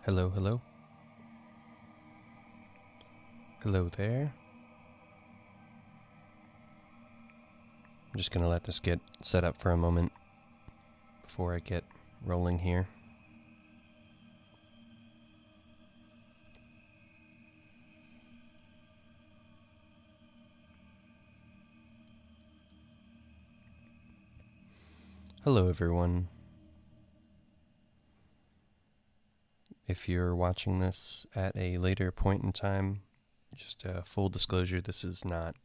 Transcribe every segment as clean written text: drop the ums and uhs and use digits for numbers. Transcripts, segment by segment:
Hello, hello. Hello there. I'm just gonna let this get set up for a moment before I get rolling here. Hello, everyone. If you're watching this at a later point in time, just full disclosure, this is not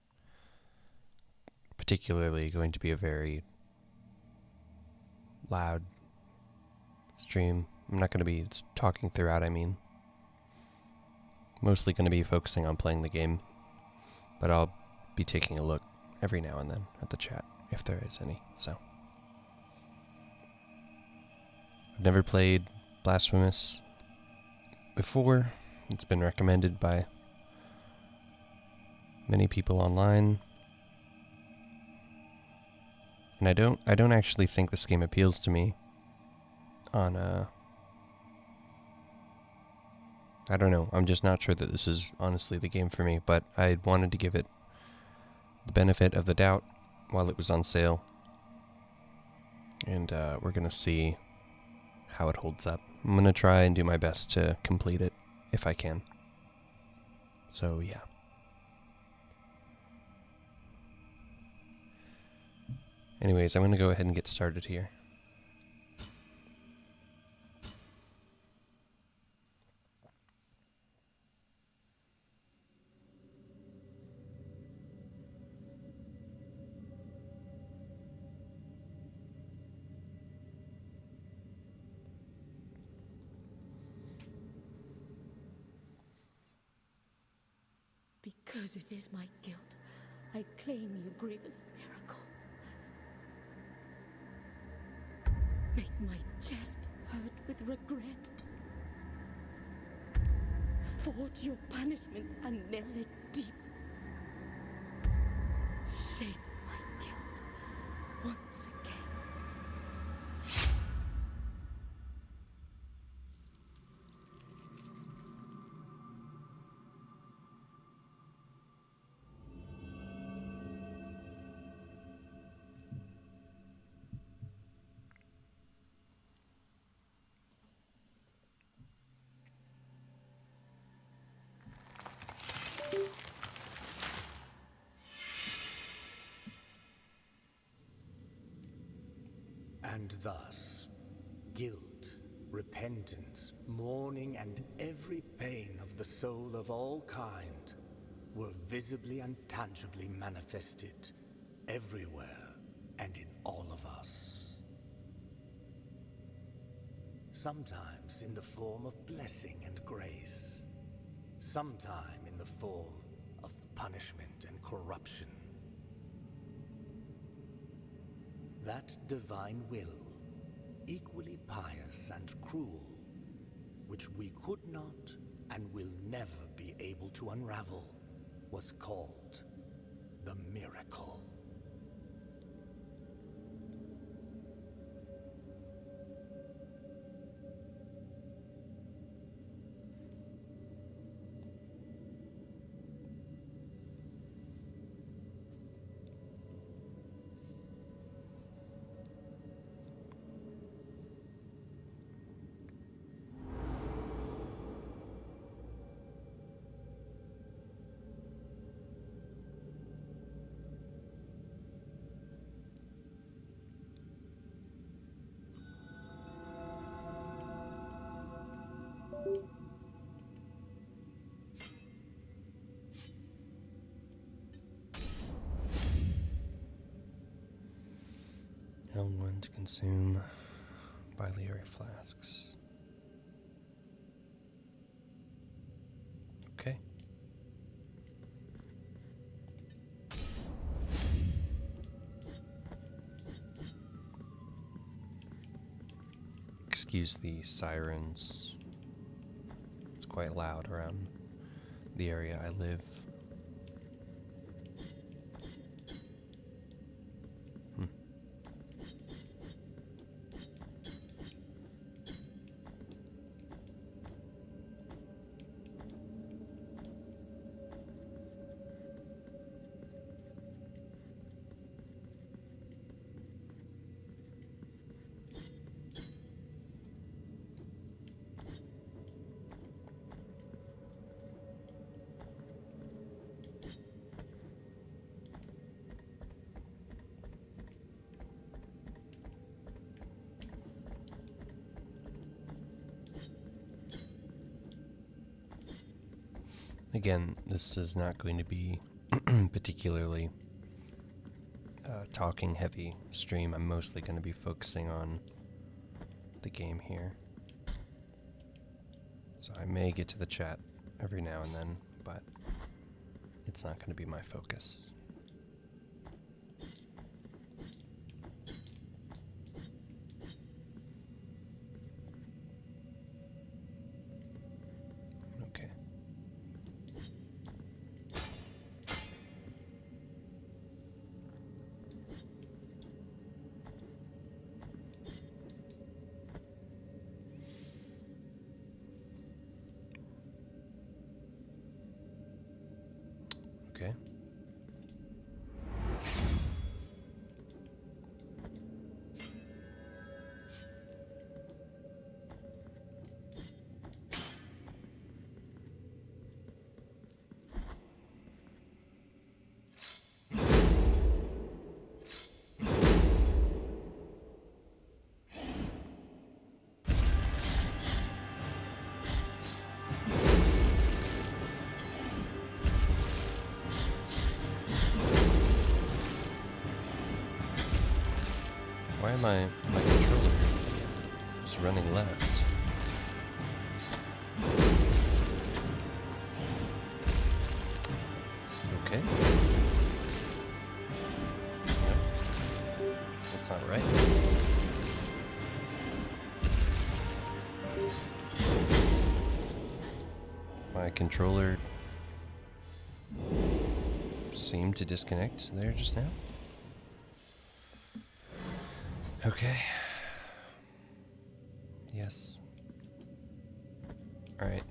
particularly going to be a very loud stream. I'm not going to be talking throughout, Mostly going to be focusing on playing the game, but I'll be taking a look every now and then at the chat, if there is any, so. I've never played Blasphemous before. It's been recommended by many people online. And I don't actually think this game appeals to me on I don't know. I'm just not sure that this is honestly the game for me, but I wanted to give it the benefit of the doubt while it was on sale. And we're going to see how it holds up. I'm going to try and do my best to complete it if I can. So, yeah. Anyways, I'm going to go ahead and get started here. Because it is my guilt, I claim your grievous miracle. Make my chest hurt with regret. Forge your punishment and nail it deep. Shape my guilt once again. And thus, guilt, repentance, mourning, and every pain of the soul of all kind were visibly and tangibly manifested everywhere and in all of us. Sometimes in the form of blessing and grace, sometime in the form of punishment and corruption. That divine will, equally pious and cruel, which we could not and will never be able to unravel, was called the miracle. L1 to consume biliary flasks. Okay. Excuse the sirens. It's quite loud around the area I live. Again, this is not going to be particularly talking heavy stream. I'm mostly going to be focusing on the game here. So I may get to the chat every now and then, but it's not going to be my focus. Okay. Okay. Why am my controller is running left? Okay. Nope. That's not right. My controller seemed to disconnect there just now. Okay. Yes. Alright.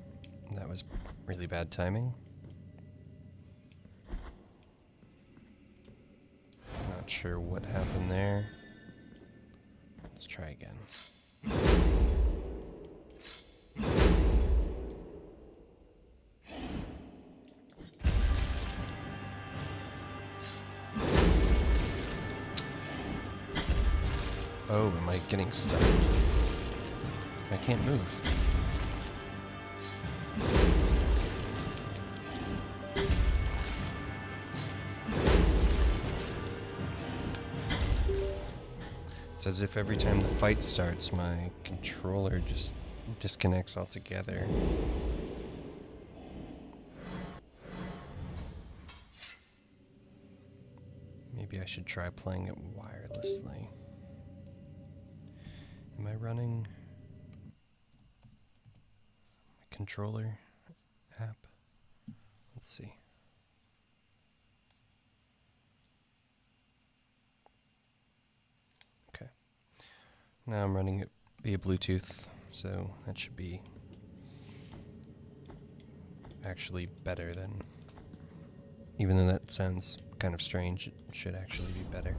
That was really bad timing. Not sure what happened there. Let's try again. Oh, am I getting stuck? I can't move. It's as if every time the fight starts, my controller just disconnects altogether. Maybe I should try playing it wirelessly. Am I running my controller app? Let's see. Okay. Now I'm running it via Bluetooth, so that should be actually better than... Even though that sounds kind of strange, it should actually be better.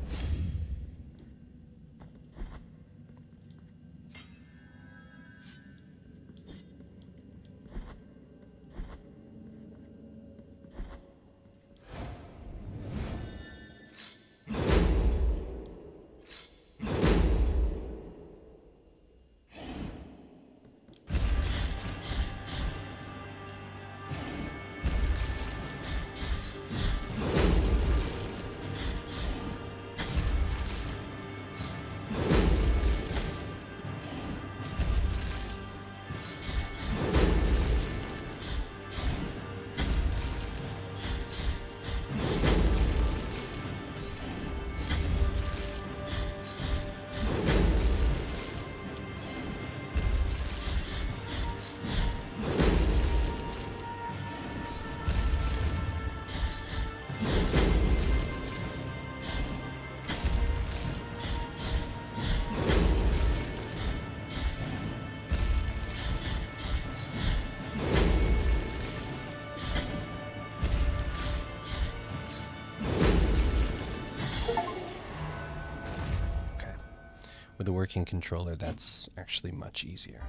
With a working controller, that's actually much easier.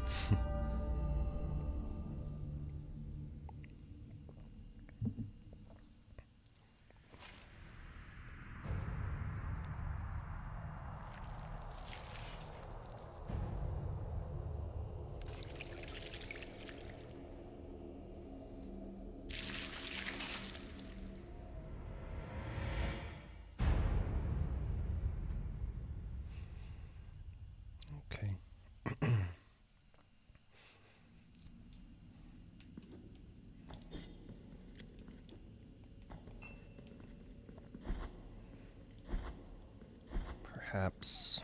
perhaps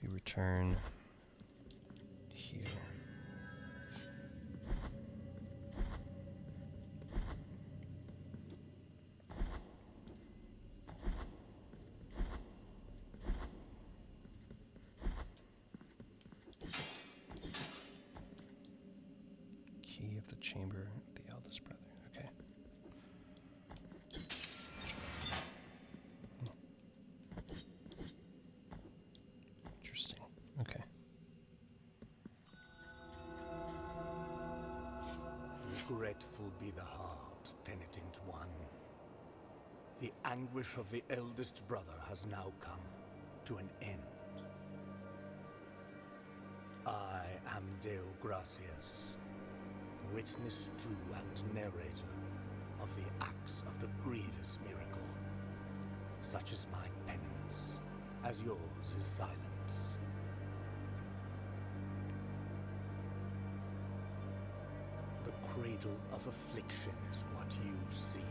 we return here. Key of the chamber of the eldest brother. Okay. Interesting. Okay. Regretful be the heart, penitent one. The anguish of the eldest brother has now come to an end. I am Deo Gracias, witness to and narrator of the acts of the grievous miracle. Such is my penance, as yours is silence. The cradle of affliction is what you seek.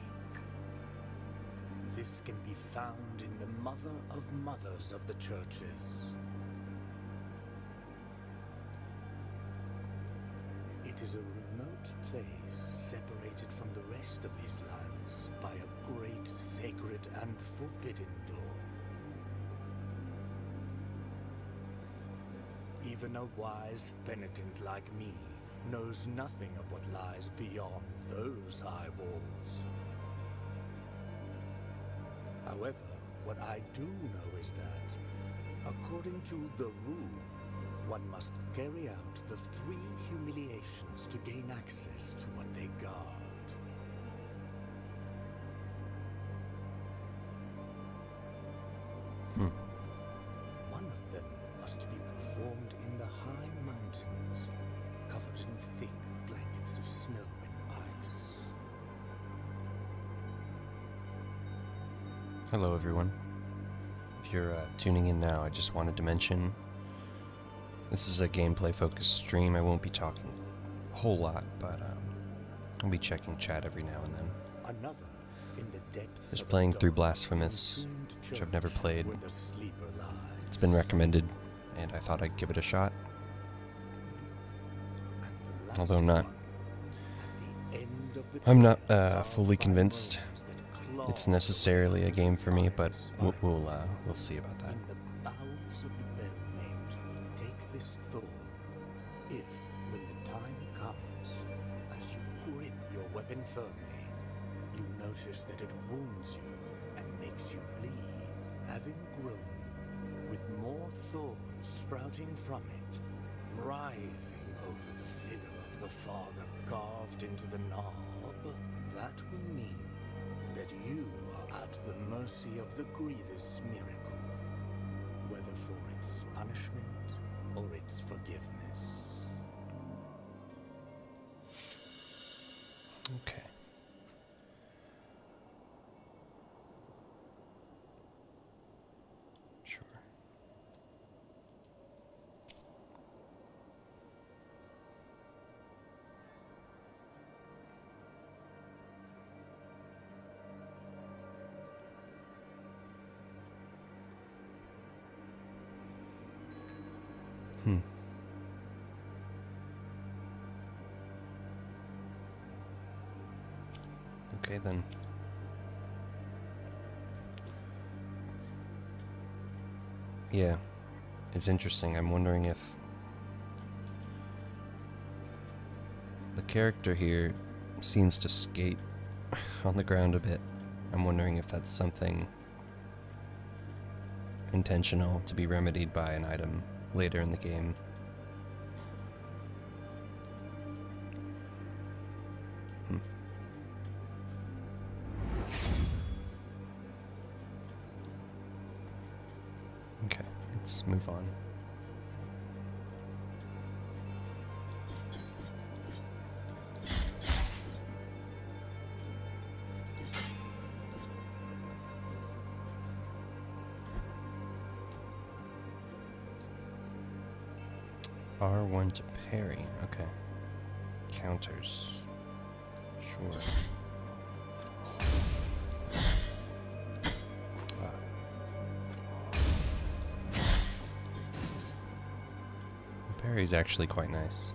This can be found in the mother of mothers of the churches. It is a remote place separated from the rest of these lands by a great sacred and forbidden door. Even a wise penitent like me knows nothing of what lies beyond those high walls. However, what I do know is that, according to the rule, one must carry out the 3 humiliations to gain access to what they guard. One of them must be performed in the high mountains, covered in thick blankets of snow and ice. Hello, everyone. If you're tuning in now, I just wanted to mention this is a gameplay-focused stream. I won't be talking a whole lot, but I'll be checking chat every now and then. Another in the depths Just of playing a through dark, Blasphemous, entombed which I've never church played. where the sleeper lies. It's been recommended, and I thought I'd give it a shot. And the last Although not- one, at the end of the I'm not trail, fully by convinced worms that claw it's necessarily a game for me, but spine. we'll see about that. In the bowels of the bell named, take this thorn. If, when the time comes, as you grip your weapon firmly, you notice that it wounds you and makes you bleed, having grown, with more thorns sprouting from it, writhing over the figure of the father carved into the knob, that will mean that you are at the mercy of the grievous miracle, whether for its punishment or its forgiveness. Okay. Sure. Okay, then. Yeah, it's interesting. I'm wondering if the character here seems to skate on the ground a bit. I'm wondering if that's something intentional to be remedied by an item later in the game. Okay, let's move on. R1 to parry, okay. Counters. Sure. Prairie's actually quite nice.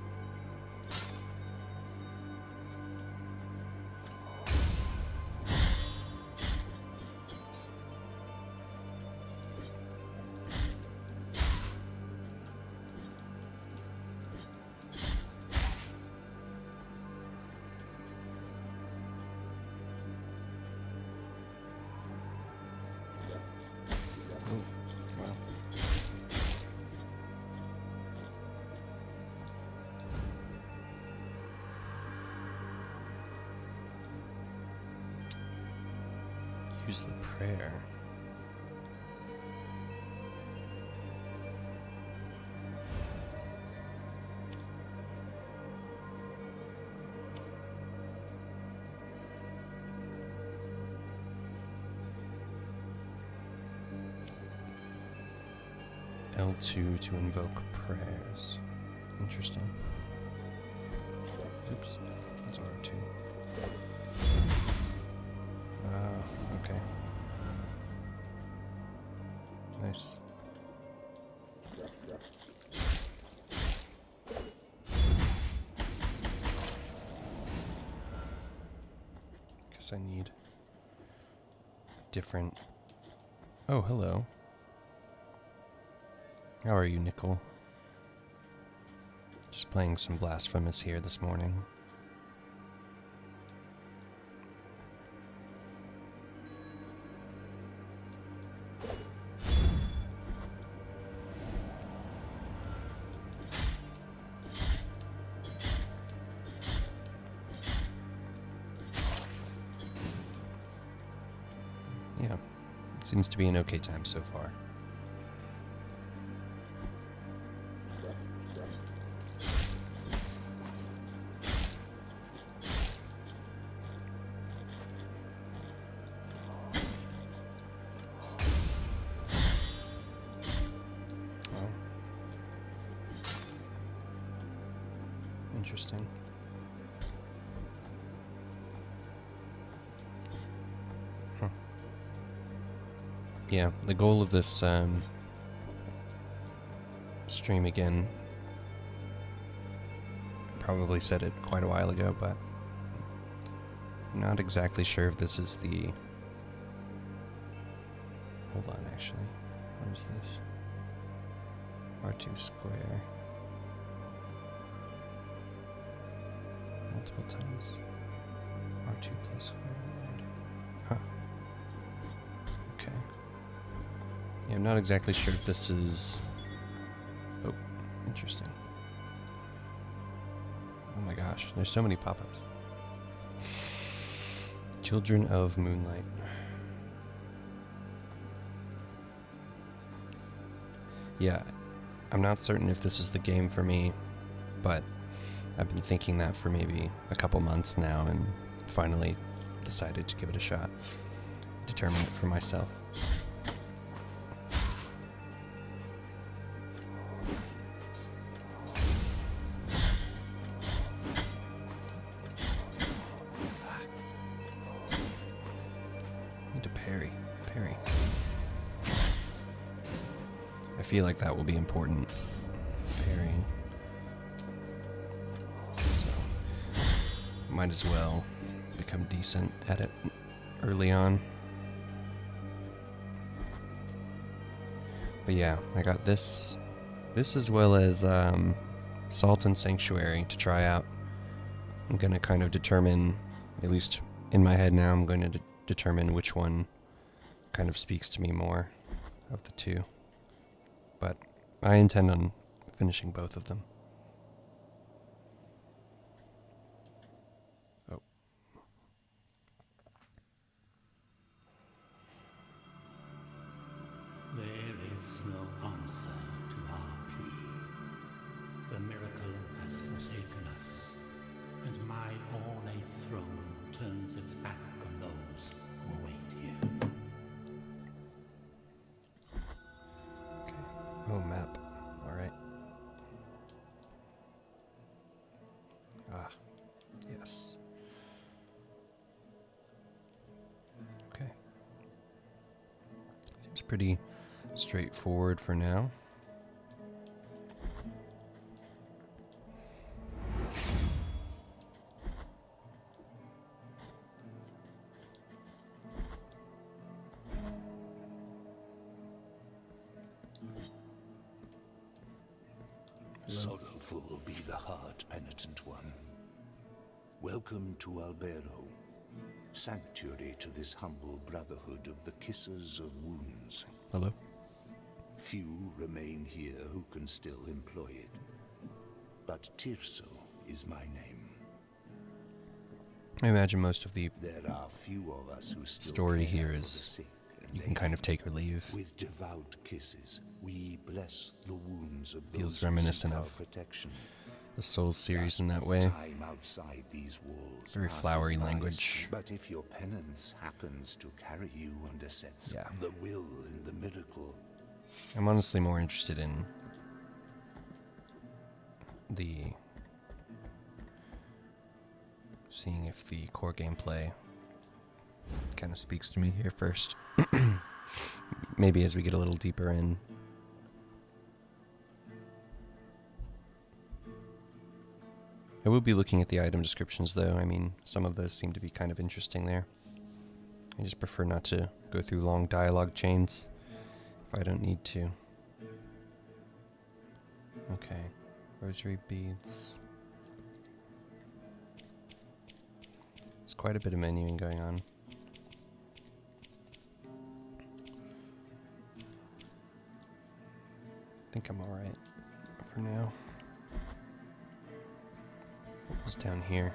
Use the prayer. L2 to invoke prayers. Interesting. Oops, that's R2. Okay. Nice. Guess I need different... Oh, hello. How are you, Nicole? Just playing some Blasphemous here this morning. Yeah, seems to be an okay time so far. Oh. Interesting. Yeah, the goal of this stream again, probably said it quite a while ago, but I'm not exactly sure if this is the... Hold on, actually. What is this? R2 square. Multiple times. R2 plus forward. Huh. Okay. Yeah, I'm not exactly sure if this is... Oh, interesting. Oh my gosh, there's so many pop-ups. Children of Moonlight. Yeah, I'm not certain if this is the game for me, but I've been thinking that for maybe a couple months now and finally decided to give it a shot. Determine it for myself. Need to parry. I feel like that will be important. Parrying. So, might as well become decent at it early on. But yeah, I got this as well as Salt and Sanctuary to try out. I'm going to kind of determine, at least in my head now, I'm going to determine which one kind of speaks to me more of the two. But I intend on finishing both of them. Oh. There is no answer to our plea. The miracle has forsaken us, and my ornate throne turns its back on those who await here. Okay. Oh, map. Alright. Ah. Yes. Okay. Seems pretty straightforward for now. Joyful be the heart, penitent one. Welcome to Albero, sanctuary to this humble brotherhood of the Kissers of Wounds. Hello? Few remain here who can still employ it. But Tirso is my name. I imagine most of the There are few of us who still story care here for the is sick and you can kind of take or leave. With devout kisses, we bless the wounds of Feels those who reminiscent seek our of protection. the Souls series in that way. Time outside these walls Very passes flowery by, language. But if your penance happens to carry you under sets Yeah. the will in the miracle, I'm honestly more interested in the seeing if the core gameplay kind of speaks to me here first. Maybe as we get a little deeper in. I will be looking at the item descriptions though. I mean, some of those seem to be kind of interesting there. I just prefer not to go through long dialogue chains if I don't need to. Okay. Rosary beads. There's quite a bit of menuing going on. I think I'm alright for now. What's down here?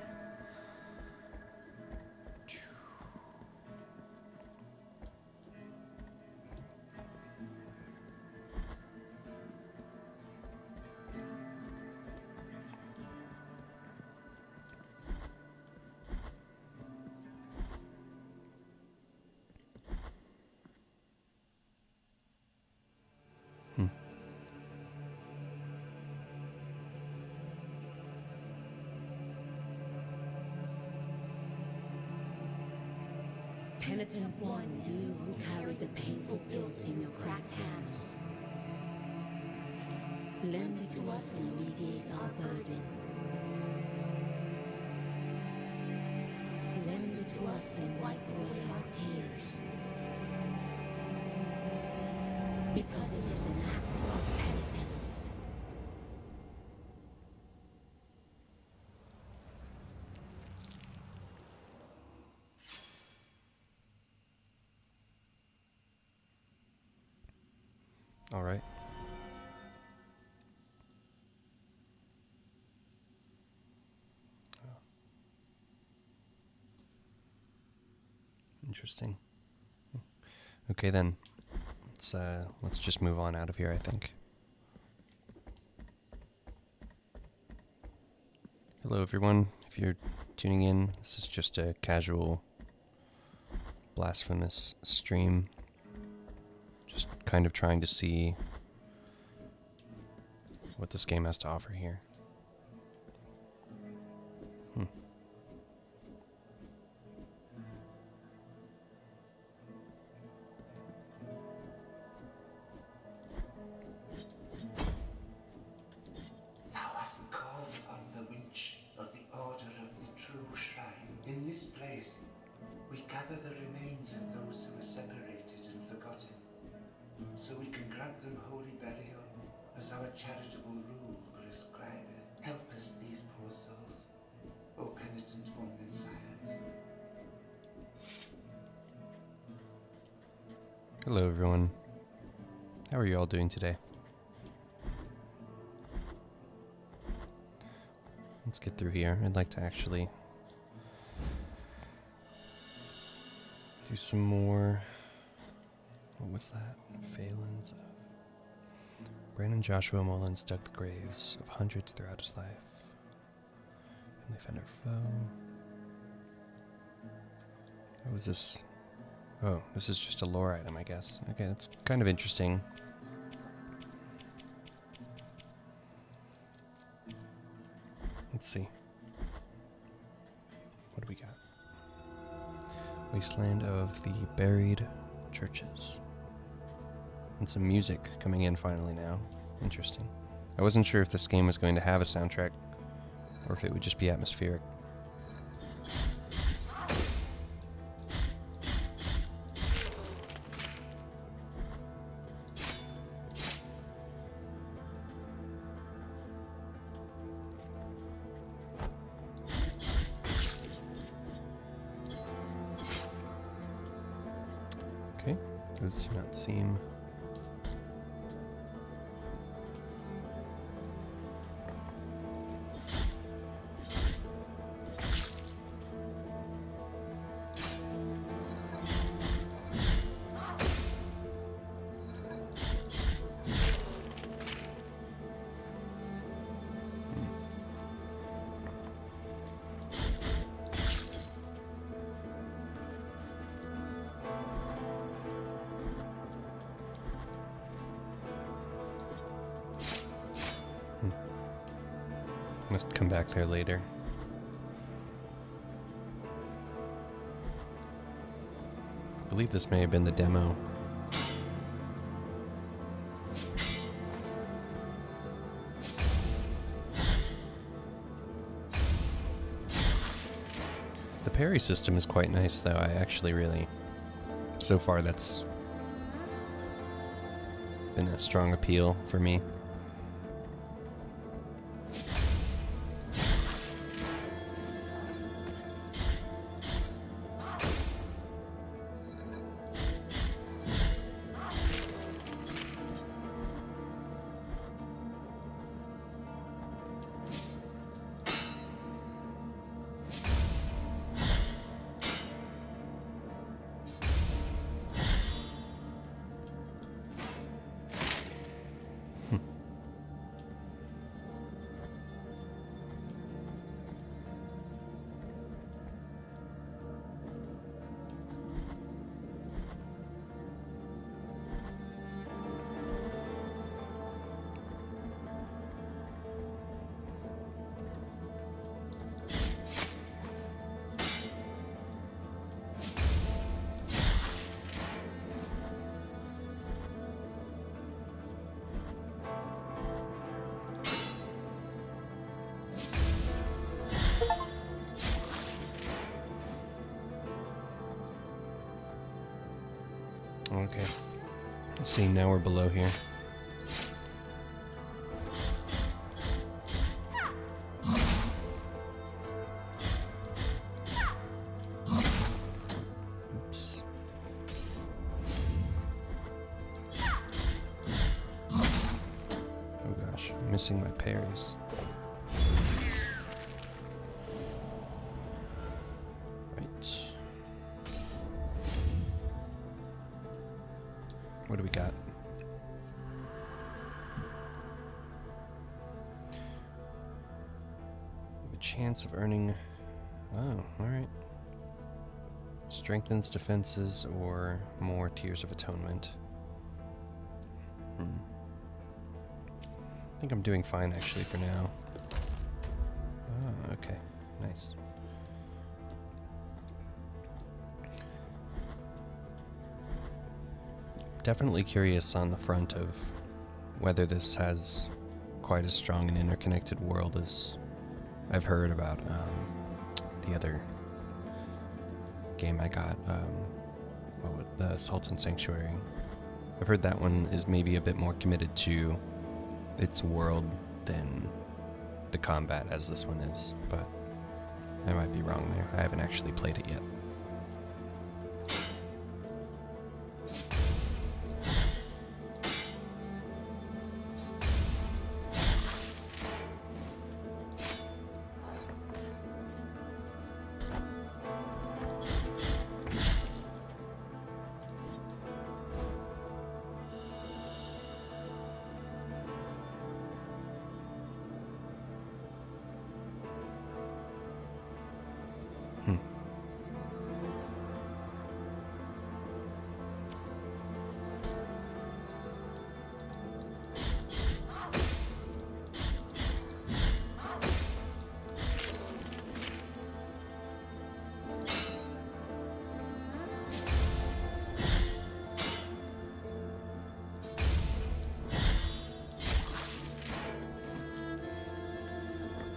Penitent one, you who carry the painful guilt in your cracked hands. Lend it to us and alleviate our burden. Lend it to us and wipe away our tears. Because it is an act of penitence. All right. Interesting. Okay then. Let's just move on out of here, I think. Hello everyone. If you're tuning in, this is just a casual Blasphemous stream. Just kind of trying to see what this game has to offer here. thou hast called upon the winch of the Order of the True Shrine. In this place, we gather the remains of those who were separated and forgotten, so we can grant them holy burial, as our charitable rule prescribeth. Help us, these poor souls, O penitent one in silence. Hello everyone. How are you all doing today? Let's get through here. I'd like to actually do some more. What was that? Phelan's. Brandon Joshua Mullins dug the graves of hundreds throughout his life. Family friend or foe. What was this? Oh, this is just a lore item, I guess. Okay, that's kind of interesting. Let's see. What do we got? Wasteland of the Buried Churches. And some music coming in finally now. Interesting. I wasn't sure if this game was going to have a soundtrack or if it would just be atmospheric. Okay, those do not seem... Must come back there later. I believe this may have been the demo. The parry system is quite nice, though. I actually really... So far, that's been a strong appeal for me. Okay. Let's see, now we're below here. Oops. Oh gosh, I'm missing my parries. Right. What do we got? A chance of earning... Oh, alright. Strengthens defenses or more Tears of Atonement. I think I'm doing fine actually for now. Oh, okay. Nice. Definitely curious on the front of whether this has quite as strong an interconnected world as I've heard about the other game I got, the Sultan Sanctuary. I've heard that one is maybe a bit more committed to its world than the combat as this one is, but I might be wrong there. I haven't actually played it yet.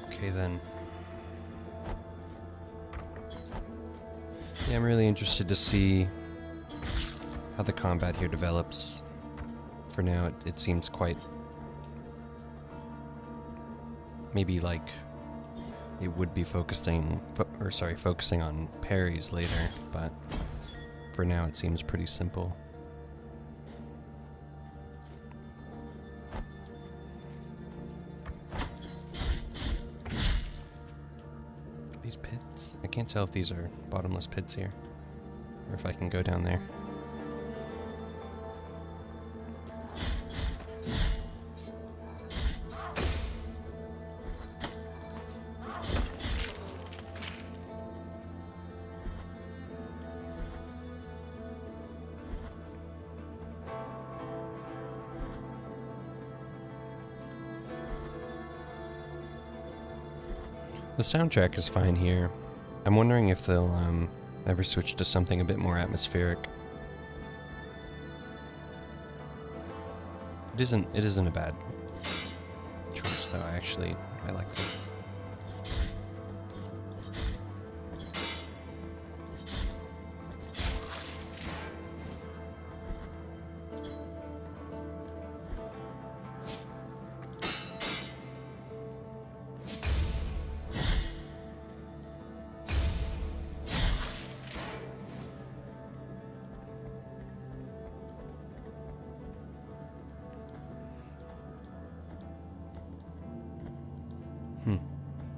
Okay then. Yeah, I'm really interested to see how the combat here develops. For now, it seems quite... maybe like it would be focusing on parries later, but For now, it seems pretty simple. These pits? I can't tell if these are bottomless pits here, or if I can go down there. The soundtrack is fine here. I'm wondering if they'll ever switch to something a bit more atmospheric. It isn't a bad choice though. I like this.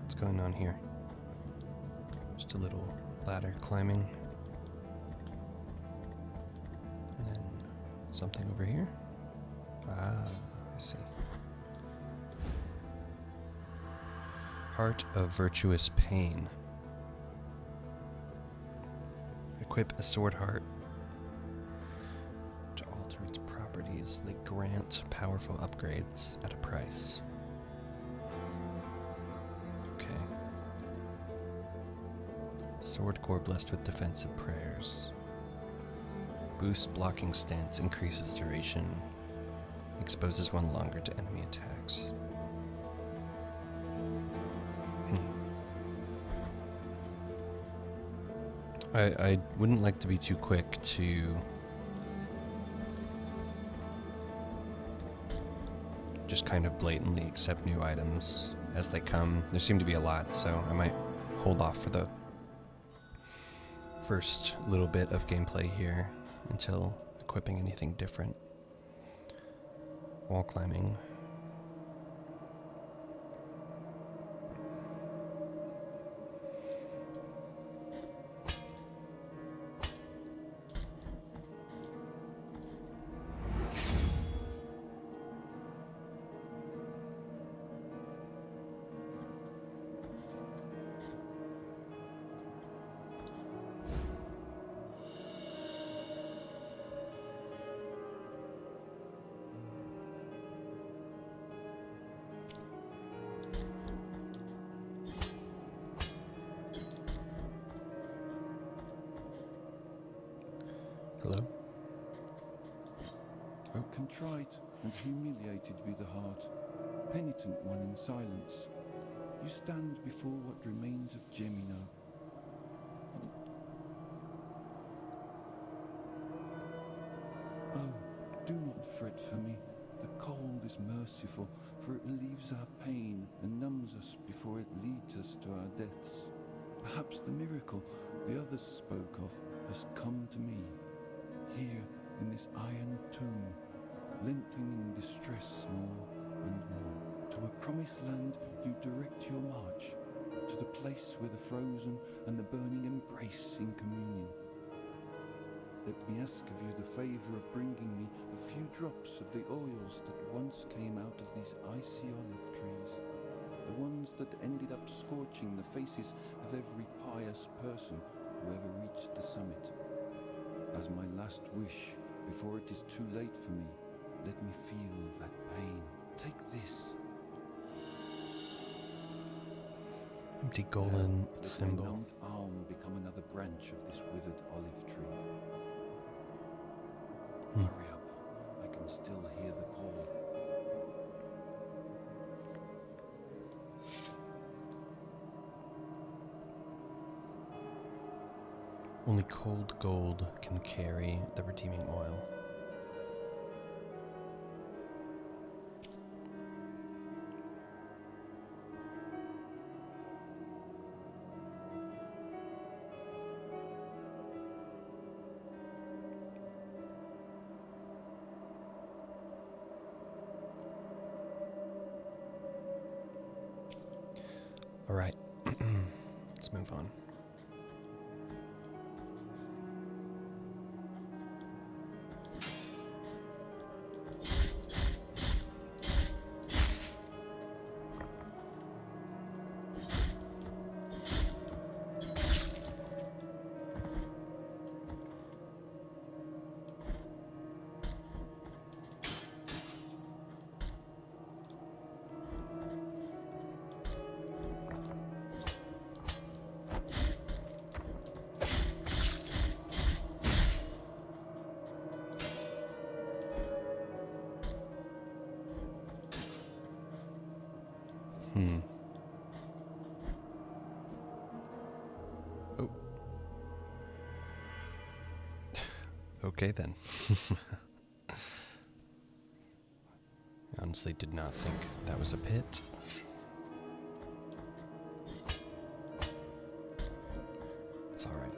What's going on here? Just a little ladder climbing. And then something over here. Ah, I see. Heart of Virtuous Pain. Equip a sword heart to alter its properties. They grant powerful upgrades at a price. Sword core blessed with defensive prayers. Boost blocking stance, increases duration, exposes one longer to enemy attacks. I wouldn't like to be too quick to just kind of blatantly accept new items as they come. There seem to be a lot, so I might hold off for the first little bit of gameplay here until equipping anything different. Wall climbing. Hello? O contrite and humiliated be the heart, penitent one in silence, you stand before what remains of Gemino. Oh, do not fret for me. The cold is merciful, for it relieves our pain and numbs us before it leads us to our deaths. Perhaps the miracle the others spoke of has come to me. Here in this iron tomb, lengthening distress more and more. To a promised land you direct your march, to the place where the frozen and the burning embrace in communion. Let me ask of you the favour of bringing me a few drops of the oils that once came out of these icy olive trees, the ones that ended up scorching the faces of every pious person who ever reached the summit. As my last wish, before it is too late for me, let me feel that pain. Take this. Empty golden Now, let my thimble. numbed arm become another branch of this withered olive tree. Hurry up, I can still hear the call. Only cold gold can carry the redeeming oil. Alright. Let's move on. Oh. Okay then. I honestly did not think that was a pit. It's alright.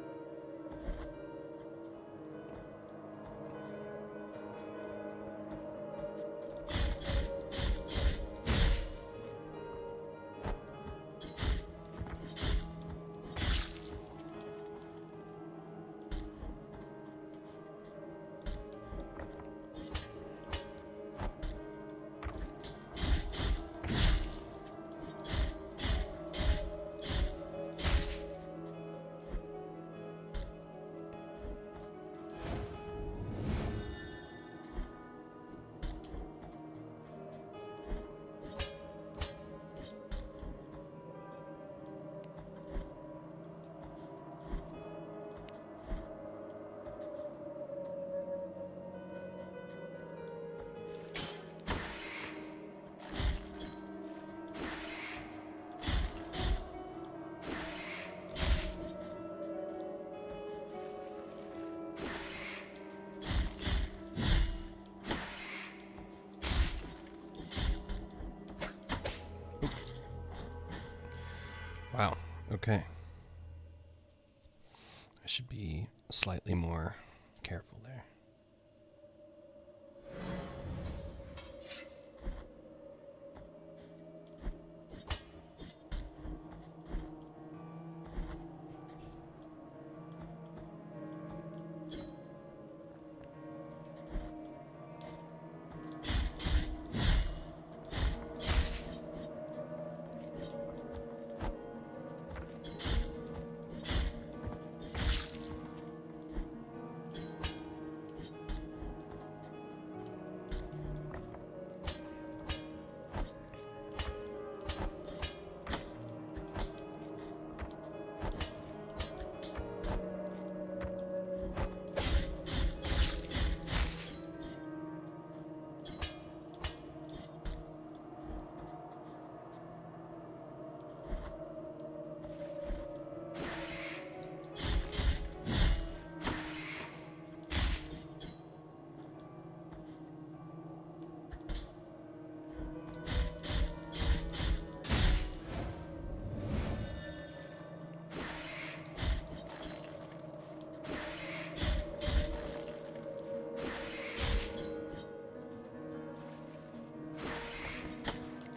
Wow, okay. I should be slightly more careful there.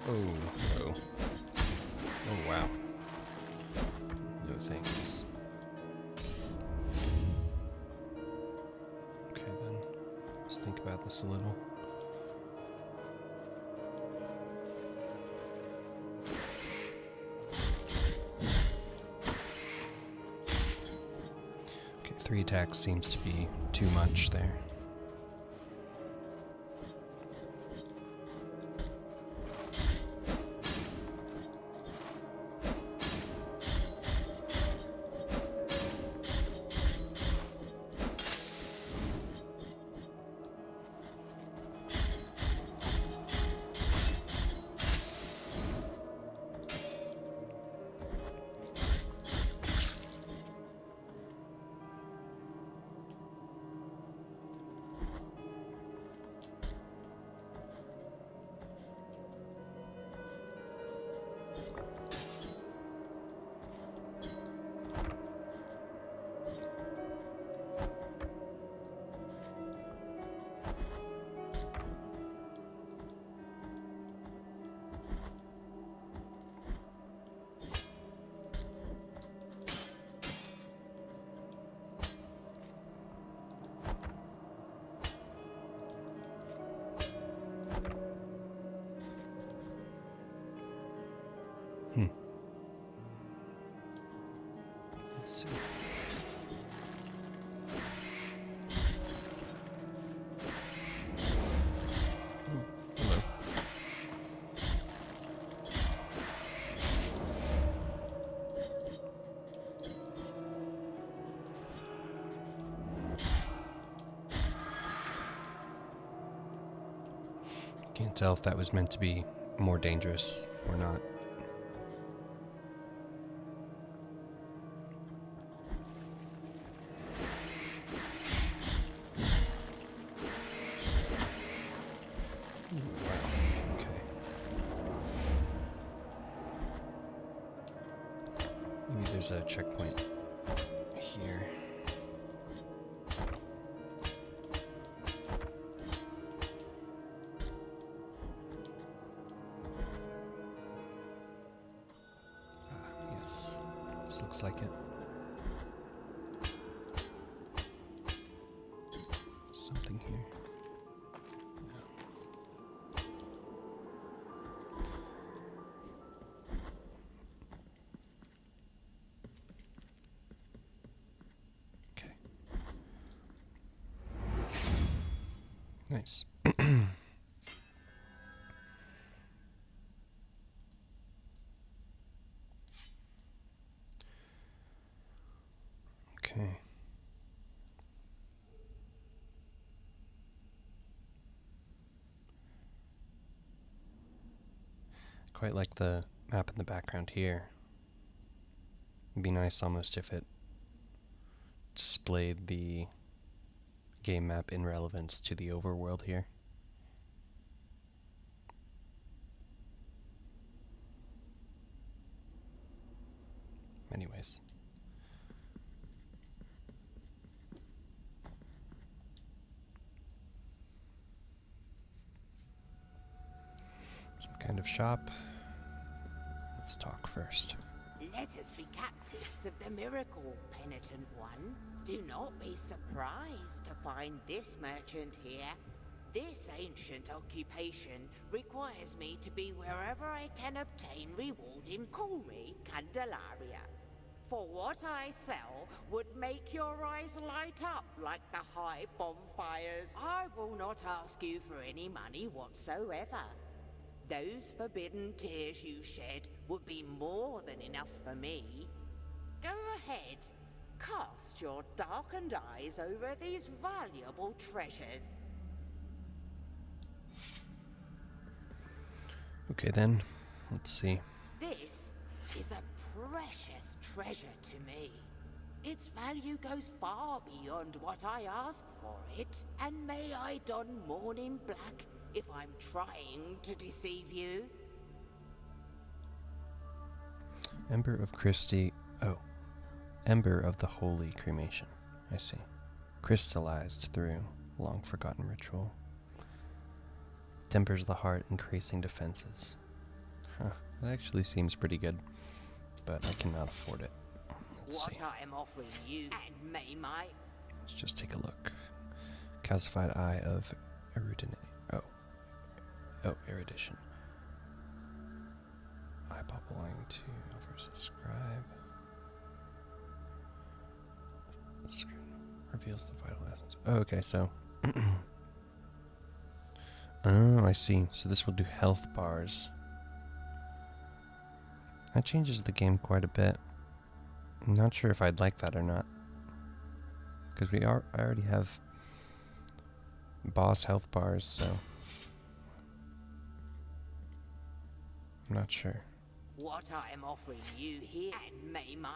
Oh, no. Oh, wow. No thanks. Okay, then. Let's think about this a little. Okay, 3 attacks seems to be too much there. Let's see. Oh, hello. Can't tell if that was meant to be more dangerous or not. Okay. Maybe there's a checkpoint here. Yes, this looks like it. Something here. Okay. Nice. Okay. Quite like the map in the background here. It'd be nice almost if it displayed the game map in relevance to the overworld here. Anyways. Some kind of shop. Let's talk first. Let us be captives of the miracle, penitent one. Do not be surprised to find this merchant here. This ancient occupation requires me to be wherever I can obtain reward in Coolry, Candelaria. For what I sell would make your eyes light up like the high bonfires. I will not ask you for any money whatsoever. Those forbidden tears you shed would be more than enough for me. Go ahead, cast your darkened eyes over these valuable treasures. Okay then, let's see. This is a precious treasure to me. Its value goes far beyond what I ask for it, and may I don mourning black if I'm trying to deceive you. Ember of Christie. Oh. Ember of the Holy Cremation. I see. Crystallized through long forgotten ritual. Tempers the heart, increasing defenses. Huh. That actually seems pretty good. But I cannot afford it. Let's see. What I am offering you, and may my... Let's just take a look. Calcified Eye of Erudition. Oh, erudition. Eyeball belonging to offers a scribe. Reveals the vital essence. Oh, okay, so. Oh, I see. So this will do health bars. That changes the game quite a bit. I'm not sure if I'd like that or not. Because I already have boss health bars, so. I'm not sure. What I am offering you here, and may my...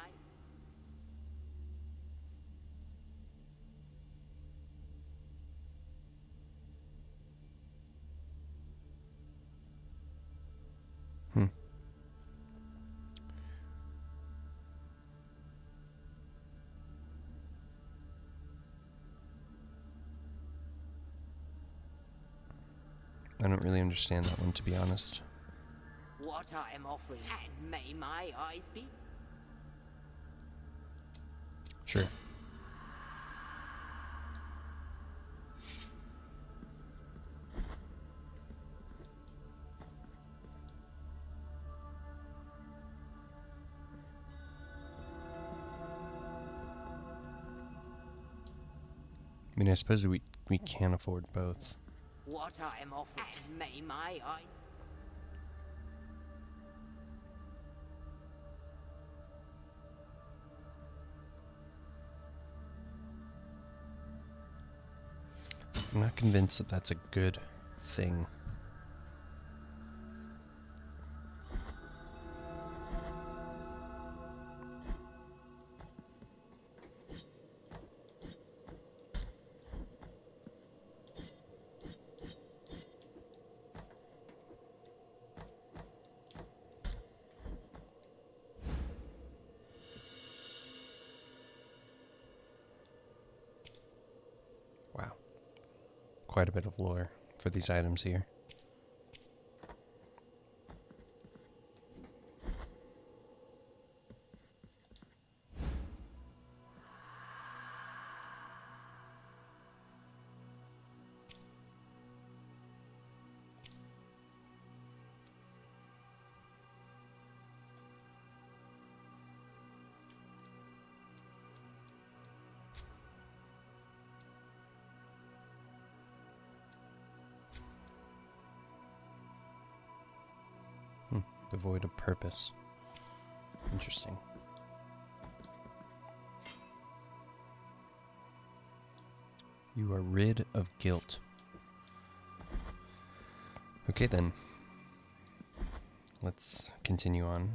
I don't really understand that one, to be honest. What I am offering, and may my eyes be... Sure. I mean, I suppose we can afford both. What I am offering, may my eye. I'm not convinced that that's a good thing. Wow. Quite a bit of lore for these items here. Devoid of purpose. Interesting. You are rid of guilt. Okay then. Let's continue on.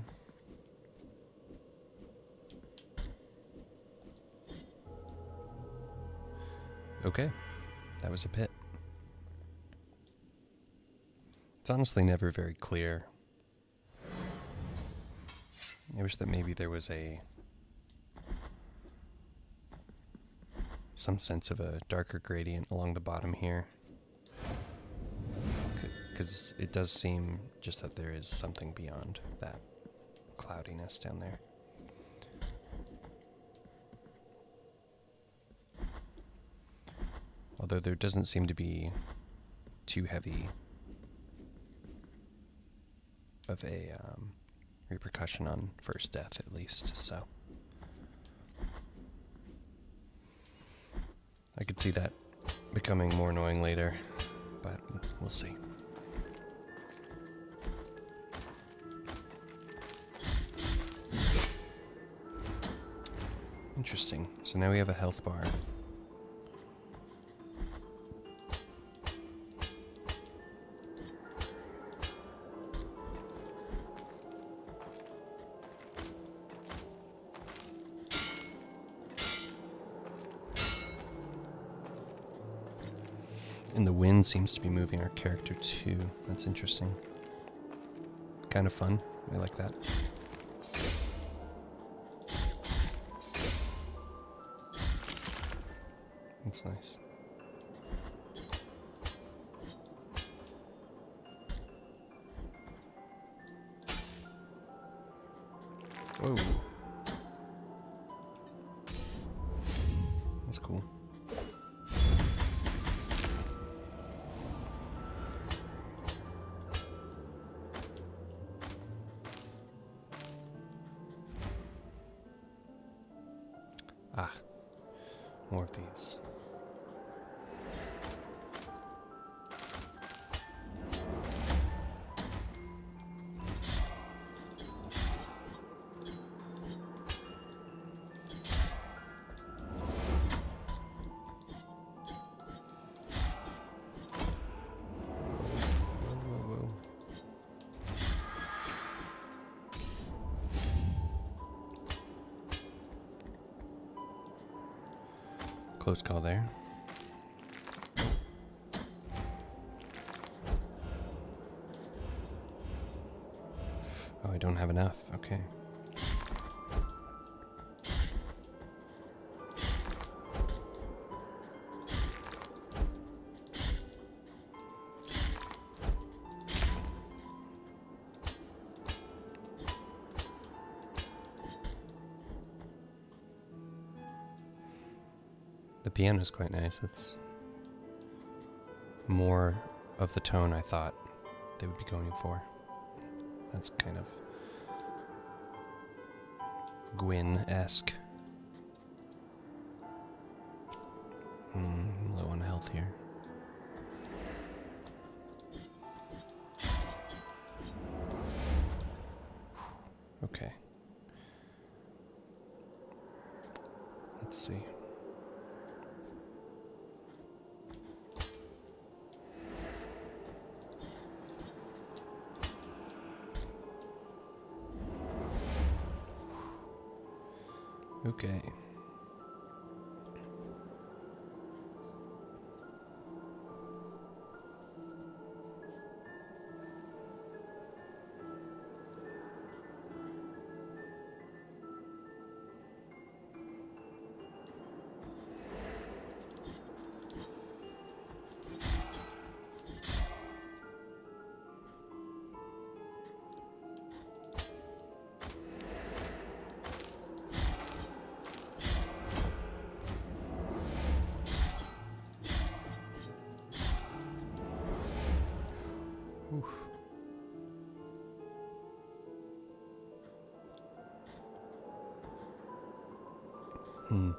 Okay. That was a pit. It's honestly never very clear. I wish that maybe there was some sense of a darker gradient along the bottom here. Because it does seem just that there is something beyond that cloudiness down there. Although there doesn't seem to be too heavy of a repercussion on first death, at least, so I could see that becoming more annoying later, but we'll see. Interesting. So now we have a health bar. And the wind seems to be moving our character too. That's interesting. Kind of fun. I like that. That's nice. Whoa. That's cool. Ah, more of these. Whoa. Close call there. Oh, I don't have enough. Okay. The piano's quite nice. It's more of the tone I thought they would be going for. That's kind of Gwyn-esque. health here. Okay. Let's see. Okay. Oof. Hmm.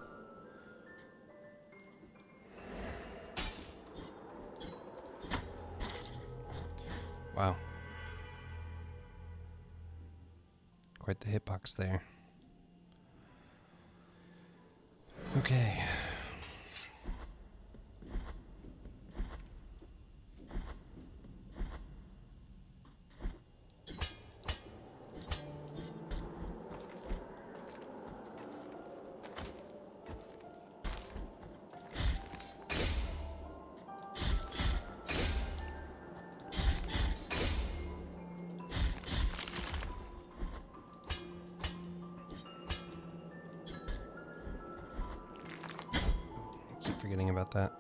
Wow. Quite the hitbox there. Okay. Keep forgetting about that.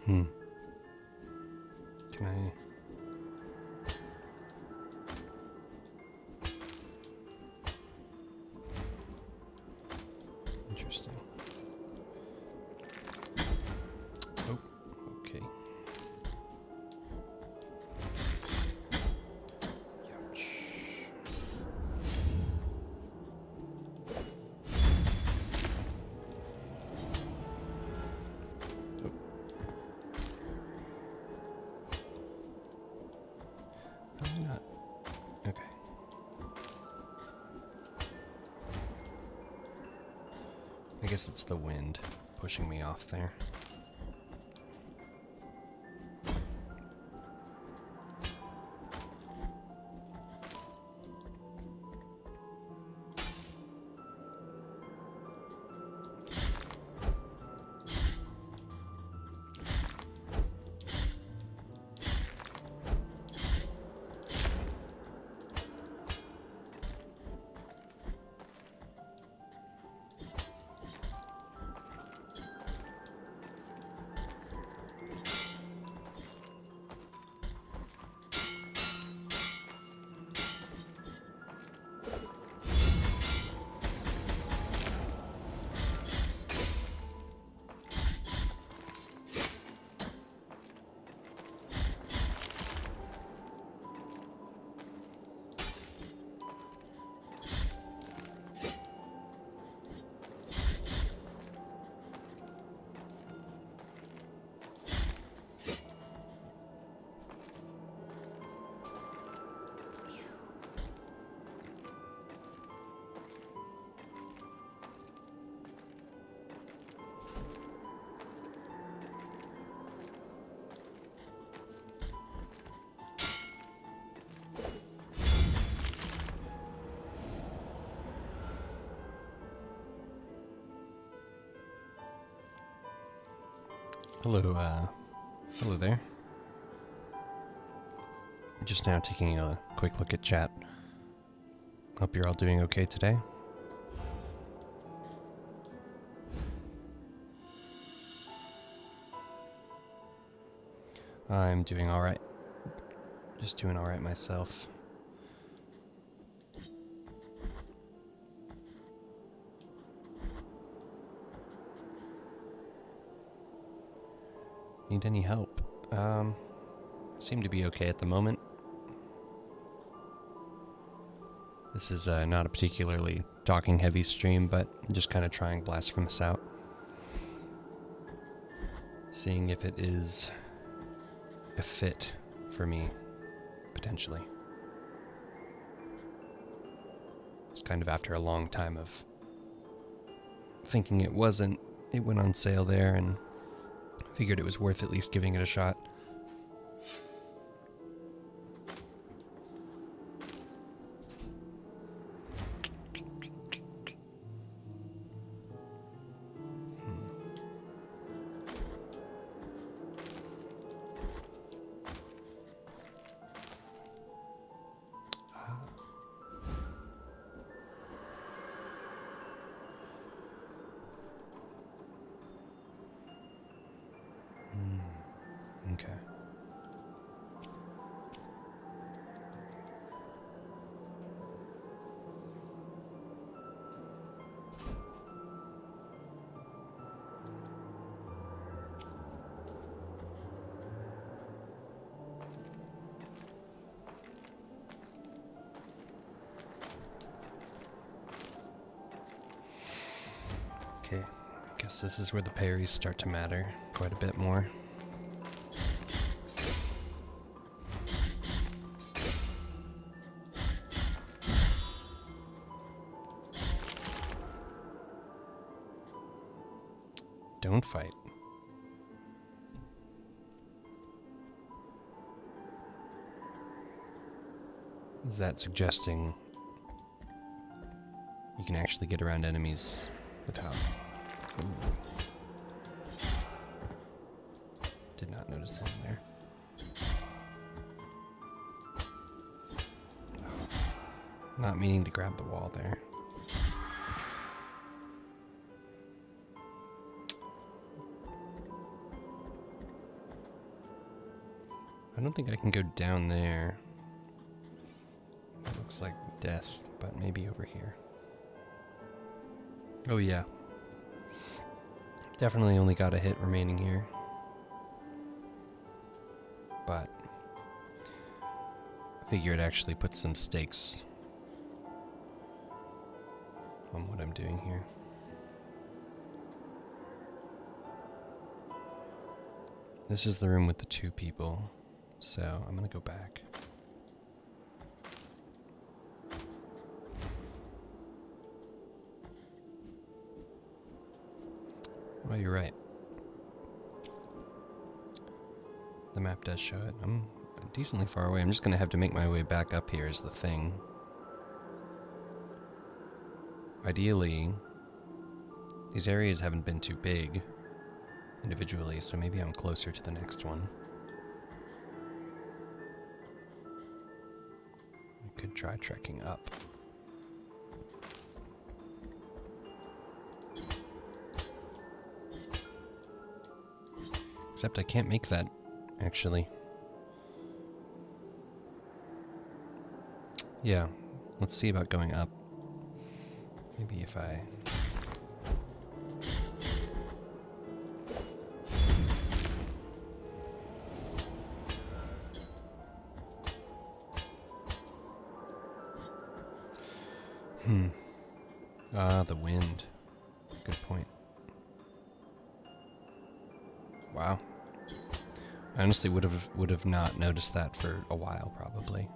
Hmm. Can I... Interesting. Oh, okay. Ouch. Oh. How am I not? Okay. I guess it's the wind pushing me off there. Hello there. Just now taking a quick look at chat. Hope you're all doing okay today. I'm doing alright. Just doing alright myself. Need any help? Seem to be okay at the moment. This is not a particularly talking heavy stream, but I'm just kind of trying Blasphemous out. Seeing if it is a fit for me, potentially. It's kind of after a long time of thinking it wasn't. It went on sale there and figured it was worth at least giving it a shot. Okay. Okay, guess this is where the parries start to matter quite a bit more. Don't fight. Is that suggesting you can actually get around enemies without... Ooh. Did not notice him there. Not meaning to grab the wall there. I don't think I can go down there. That looks like death, but maybe over here. Oh yeah. Definitely only got a hit remaining here. But I figure it actually puts some stakes on what I'm doing here. This is the room with the two people. So, I'm gonna go back. Oh, you're right. The map does show it. I'm decently far away. I'm just gonna have to make my way back up here is the thing. Ideally, these areas haven't been too big individually, so maybe I'm closer to the next one. Could try trekking up. Except I can't make that, actually. Yeah, let's see about going up. Maybe if I... the wind. Good point. Wow. I honestly would have not noticed that for a while, probably.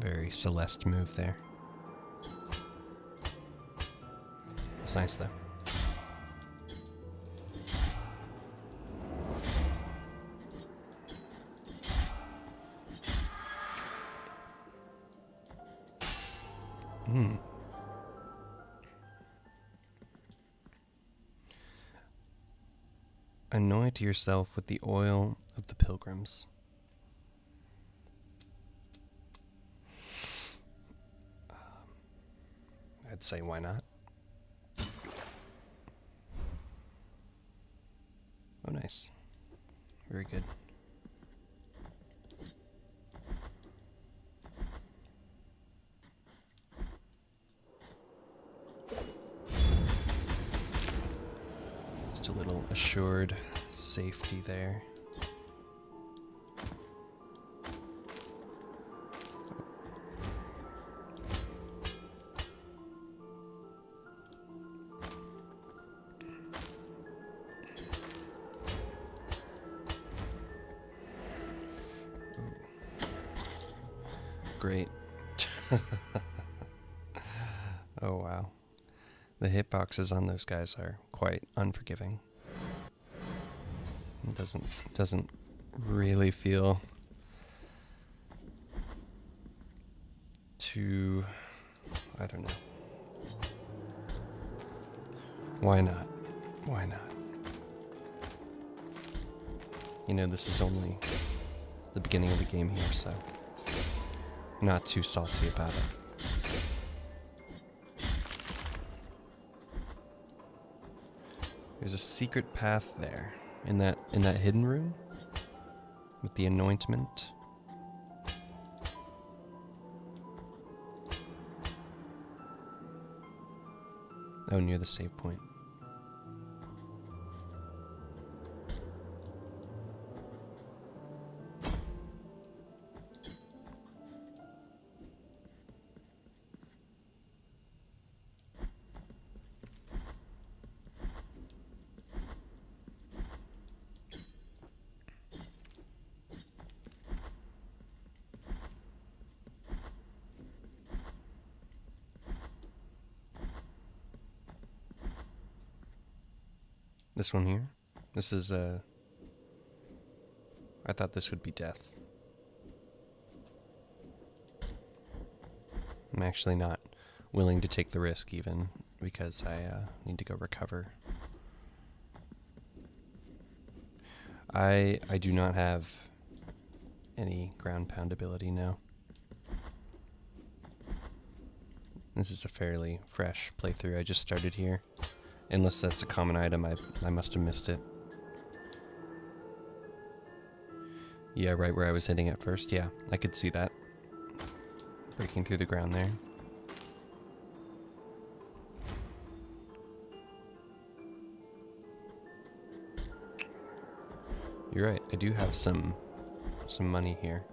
Very Celeste move there. It's nice though. Anoint yourself with the oil of the pilgrims. I'd say why not? Oh, nice. Very good. Just a little assured safety there. Great. Oh wow. The hitboxes on those guys are quite unforgiving. It doesn't really feel too, I don't know. Why not? Why not? You know, this is only the beginning of the game here, so not too salty about it. There's a secret path there in that hidden room with the anointment. Oh, near the save point. This one here? This is, I thought this would be death. I'm actually not willing to take the risk even, because I need to go recover. I do not have any ground pound ability, no. This is a fairly fresh playthrough. I just started here. Unless that's a common item, I must have missed it. Yeah, right where I was hitting at first. Yeah, I could see that. Breaking through the ground there. You're right, I do have some money here.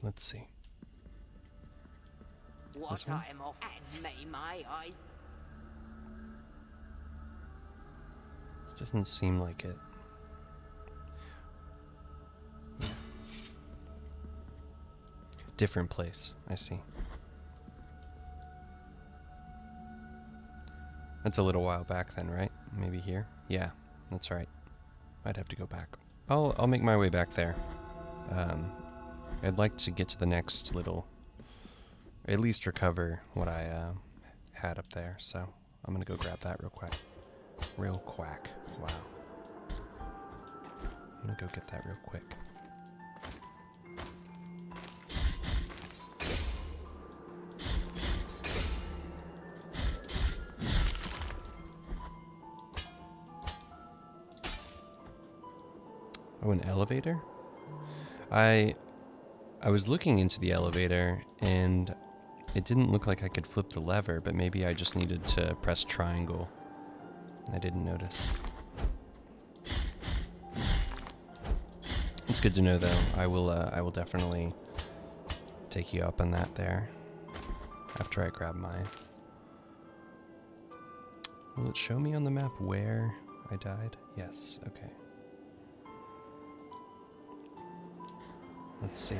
Let's see. What I am off, and may my eyes. This doesn't seem like it. Yeah. Different place, I see. That's a little while back then, right? Maybe here? Yeah, that's right. I'd have to go back. I'll make my way back there. I'd like to get to the next little, or at least recover what I had up there, so I'm gonna go grab that real quick. Real quack. Wow. I'm gonna go get that real quick. Oh, an elevator? I was looking into the elevator, and it didn't look like I could flip the lever, but maybe I just needed to press triangle. I didn't notice. It's good to know, though. I will definitely take you up on that there after I grab mine. Will it show me on the map where I died? Yes, okay. Let's see.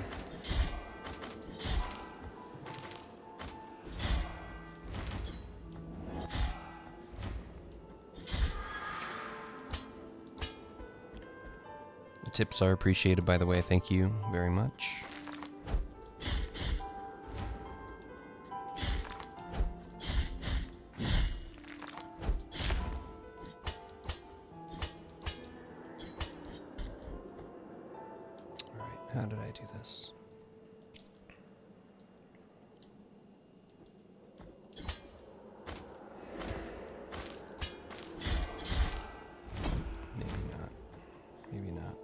tips are appreciated, by the way. Thank you very much. Alright, how did I do this? Maybe not. Maybe not.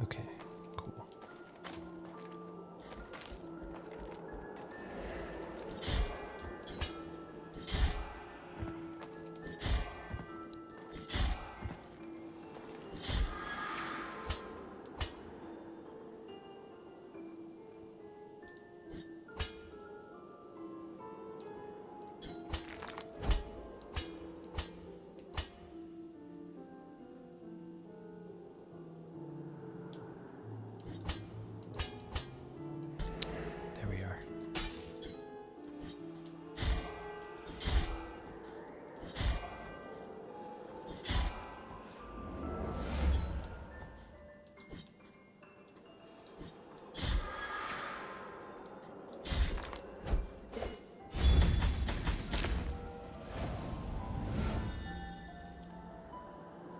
Okay, cool. There we are.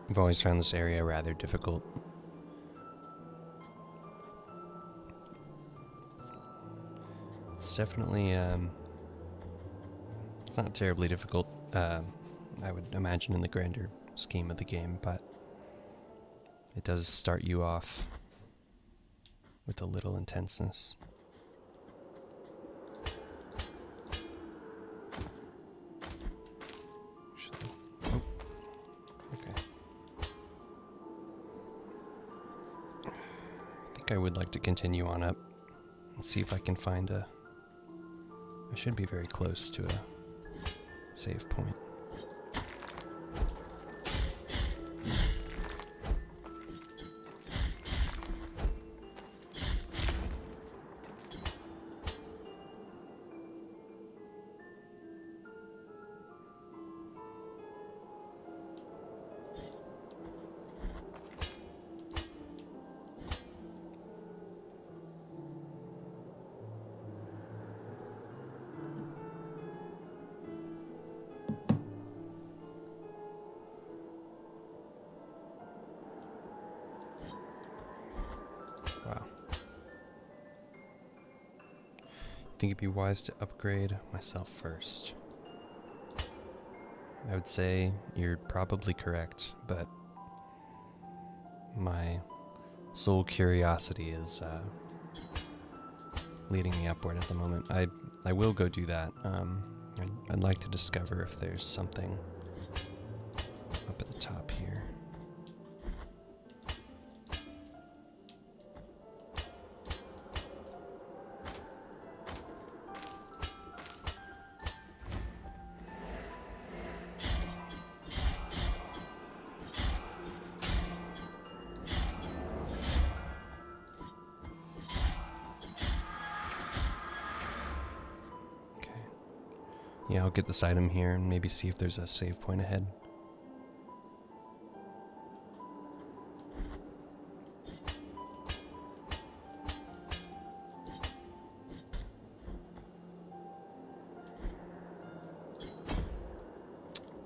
I've always found this area rather difficult. It's definitely, it's not terribly difficult, I would imagine in the grander scheme of the game, but it does start you off with a little intenseness. Actually, oh, okay. I think I would like to continue on up and see if I can find a... I should be very close to a save point. Wow. I think it'd be wise to upgrade myself first. I would say you're probably correct, but my soul curiosity is leading me upward at the moment. I will go do that. I'd like to discover if there's something up at the top here. Yeah, I'll get this item here and maybe see if there's a save point ahead.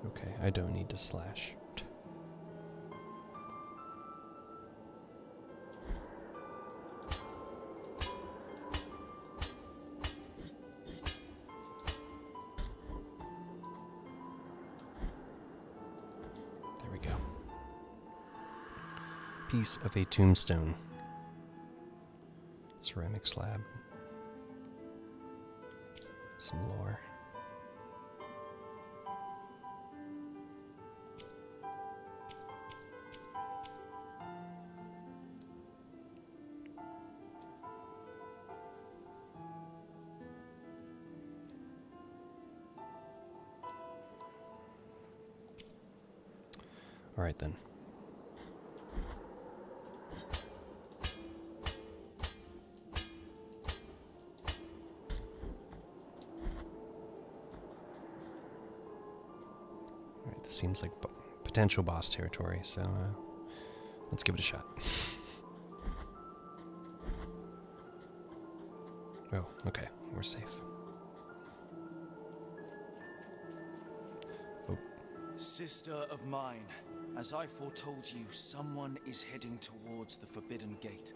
Okay, I don't need to slash. Piece of a tombstone. Ceramic slab. Some lore. All right then. seems like potential boss territory, so let's give it a shot. Oh, okay, we're safe. Oh. Sister of mine, as I foretold you, someone is heading towards the Forbidden Gate.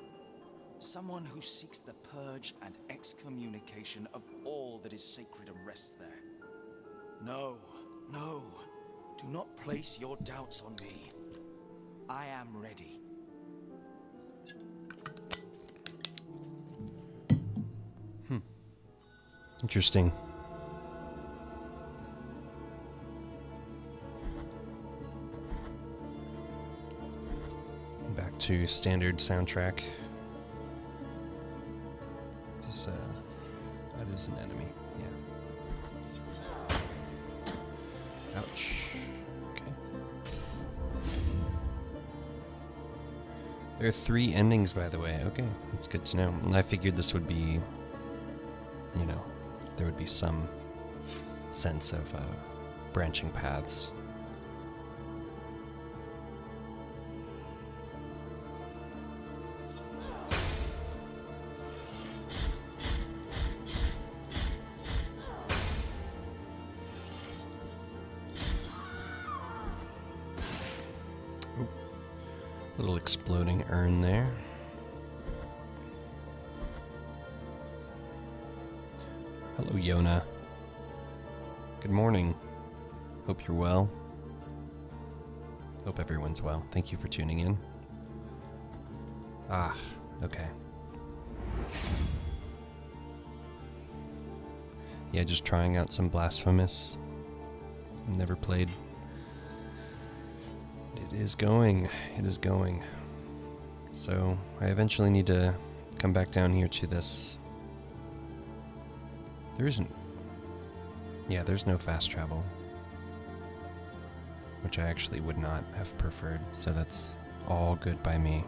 Someone who seeks the purge and excommunication of all that is sacred and rests there. No, no, do not place your doubts on me. I am ready. Interesting. Back to standard soundtrack. Is this that is an enemy, yeah. Ouch. Okay. There are 3 endings, by the way. Okay, that's good to know. And I figured this would be, you know, there would be some sense of branching paths. Little exploding urn there. Hello, Yona. Good morning. Hope you're well. Hope everyone's well. Thank you for tuning in. Ah, okay. Yeah, just trying out some Blasphemous. Never played. It is going. It is going. So, I eventually need to come back down here to this. There isn't. Yeah, there's no fast travel. Which I actually would not have preferred, so that's all good by me.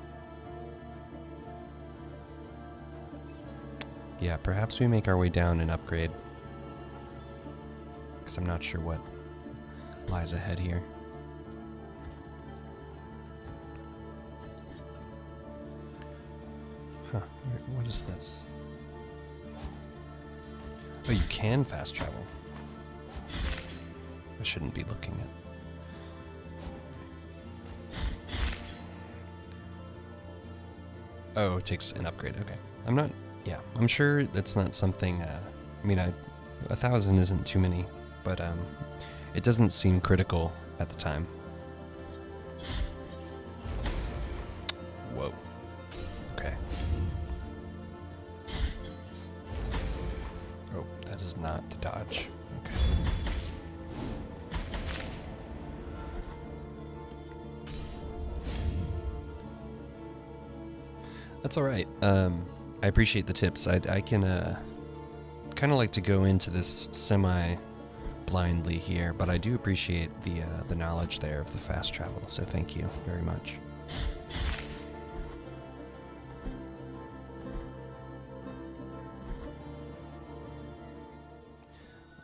Yeah, perhaps we make our way down and upgrade. Because I'm not sure what lies ahead here. Huh, what is this? Oh, you can fast travel. I shouldn't be looking at. Oh, it takes an upgrade. Okay. I'm not. Yeah, I'm sure that's not something. I mean, 1,000 isn't too many, but it doesn't seem critical at the time. Whoa. Okay. Oh, that is not the dodge. Okay. That's all right. I appreciate the tips. I can kind of like to go into this semi-blindly here, but I do appreciate the knowledge there of the fast travel. So thank you very much.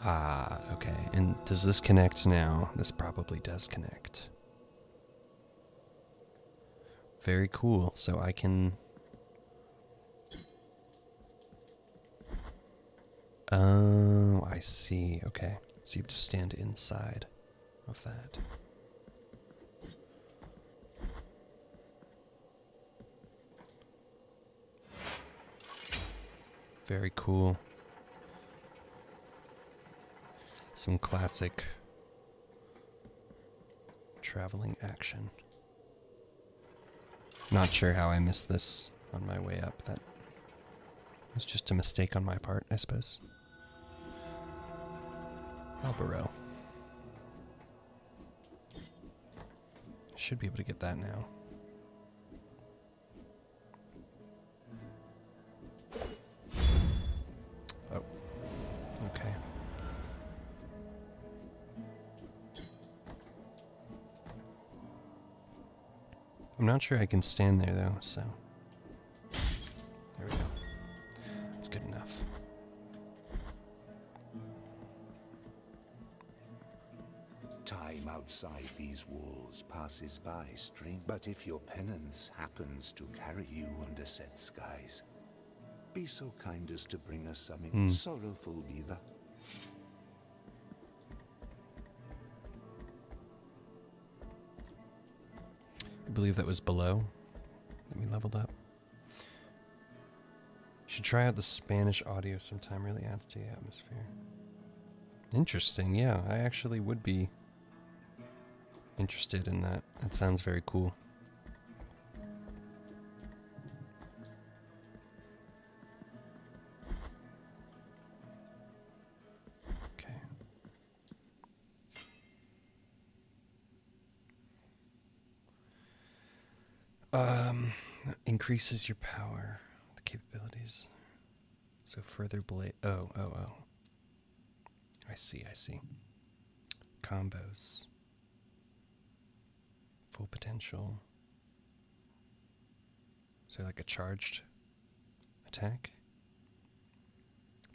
Ah, okay. And does this connect now? This probably does connect. Very cool. So I can. Oh, I see. Okay. So you have to stand inside of that. Very cool. Some classic traveling action. Not sure how I missed this on my way up. That was just a mistake on my part, I suppose. Albaro. Should be able to get that now. Oh. Okay. I'm not sure I can stand there though, so. There we go. That's good enough. Time from outside these walls passes by strange. But if your penance happens to carry you under said skies, be so kind as to bring us something sorrowful beaver. I believe that was below that we leveled up. Should try out the Spanish audio sometime, really adds to the atmosphere. Interesting, yeah, I actually would be interested in that. That sounds very cool. Okay. Increases your power, the capabilities. So further blade. Oh. I see. Combos. Full potential. So like a charged attack?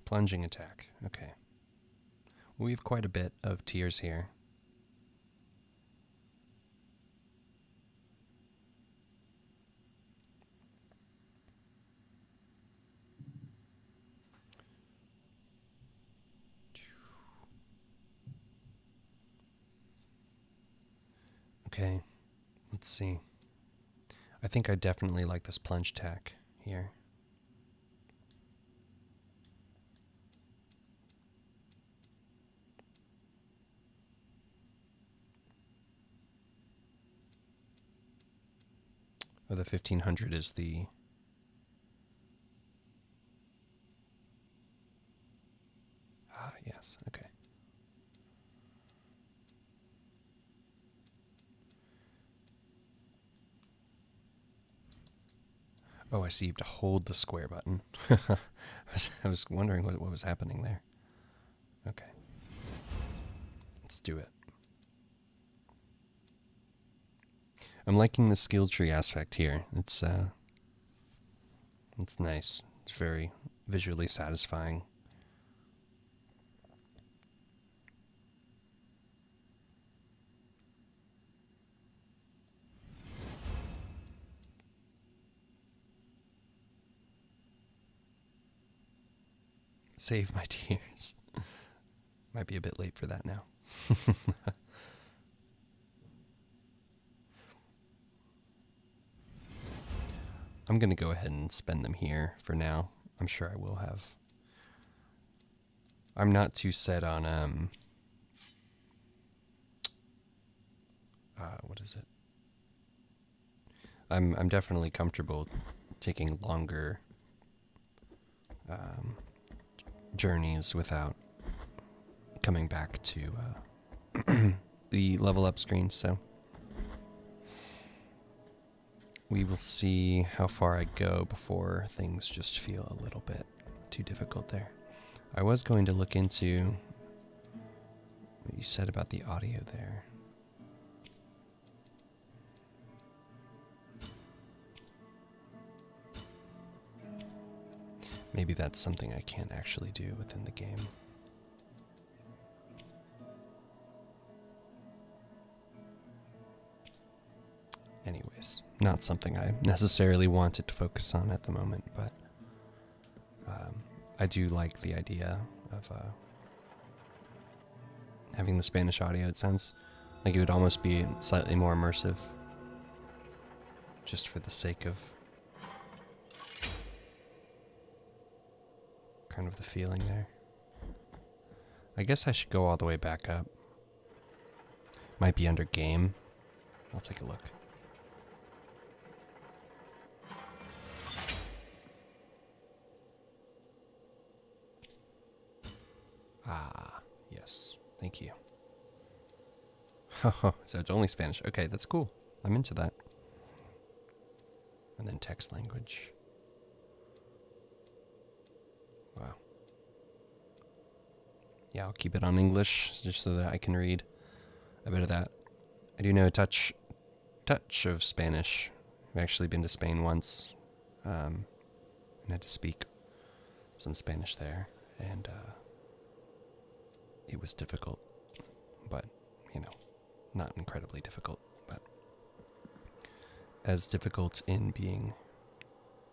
Plunging attack. Okay. We have quite a bit of tiers here. Okay, let's see. I think I definitely like this plunge attack here. Oh, the 1500 is the... Ah, yes, okay. Oh, I see. You have to hold the square button. I was wondering what was happening there. Okay. Let's do it. I'm liking the skill tree aspect here. It's nice. It's very visually satisfying. Save my tears. Might be a bit late for that now. I'm going to go ahead and spend them here for now. I'm sure I will have. I'm not too set on, what is it? I'm definitely comfortable taking longer journeys without coming back to the level up screen, so we will see how far I go before things just feel a little bit too difficult there. I was going to look into what you said about the audio there. Maybe that's something I can't actually do within the game. Anyways, not something I necessarily wanted to focus on at the moment, but I do like the idea of having the Spanish audio. It sounds like it would almost be slightly more immersive, just for the sake of kind of the feeling there. I guess I should go all the way back up. Might be under game. I'll take a look. Ah, yes. Thank you. So it's only Spanish. Okay, that's cool. I'm into that. And then text language. Wow. Yeah, I'll keep it on English just so that I can read a bit of that. I do know a touch of Spanish. I've actually been to Spain once and had to speak some Spanish there, and it was difficult, but you know, not incredibly difficult, but as difficult in being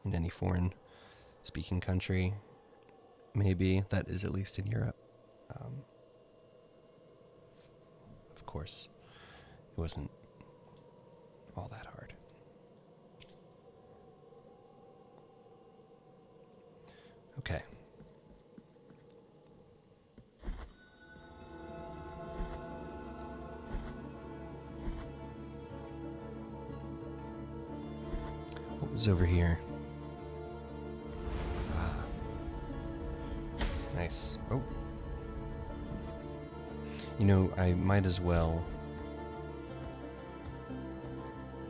in any foreign speaking country, maybe that is at least in Europe. Of course, it wasn't all that hard. Okay. What was over here? Ah. Nice. Oh. You know, I might as well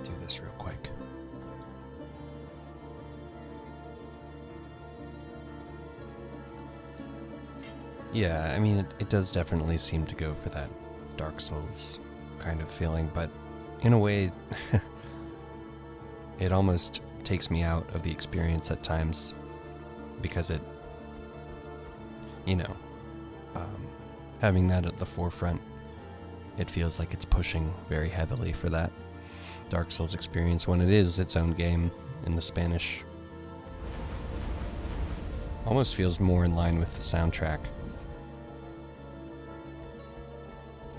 do this real quick. Yeah, I mean, it does definitely seem to go for that Dark Souls kind of feeling, but in a way, it almost takes me out of the experience at times because it, you know, having that at the forefront, it feels like it's pushing very heavily for that Dark Souls experience when it is its own game in the Spanish. Almost feels more in line with the soundtrack,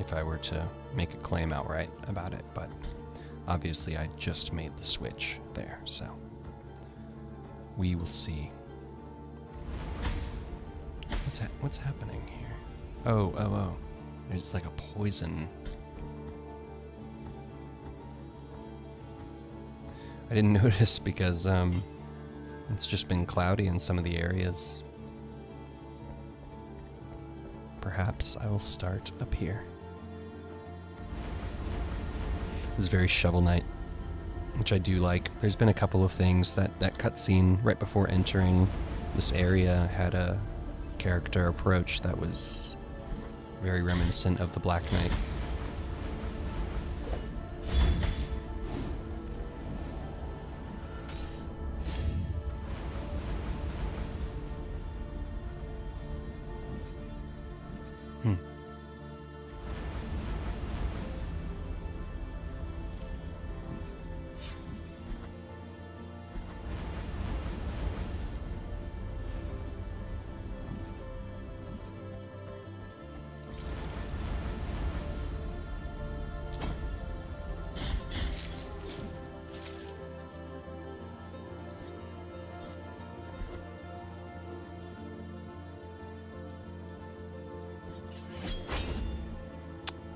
if I were to make a claim outright about it, but obviously I just made the switch there, so we will see. What's happening here? Oh. There's like a poison. I didn't notice because it's just been cloudy in some of the areas. Perhaps I will start up here. It was very Shovel Knight, which I do like. There's been a couple of things that cutscene right before entering this area had a character approach that was very reminiscent of the Black Knight.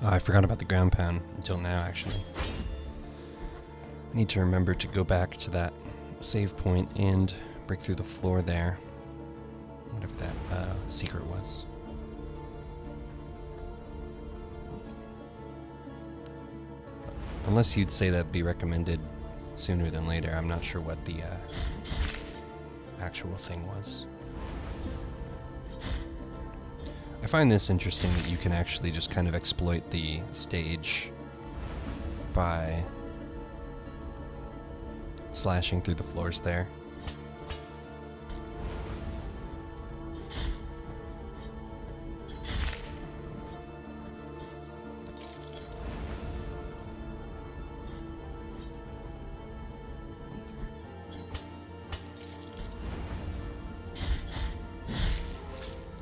Oh, I forgot about the ground pound until now, actually. I need to remember to go back to that save point and break through the floor there. Whatever that secret was. Unless you'd say that'd be recommended sooner than later, I'm not sure what the actual thing was. I find this interesting that you can actually just kind of exploit the stage by slashing through the floors there.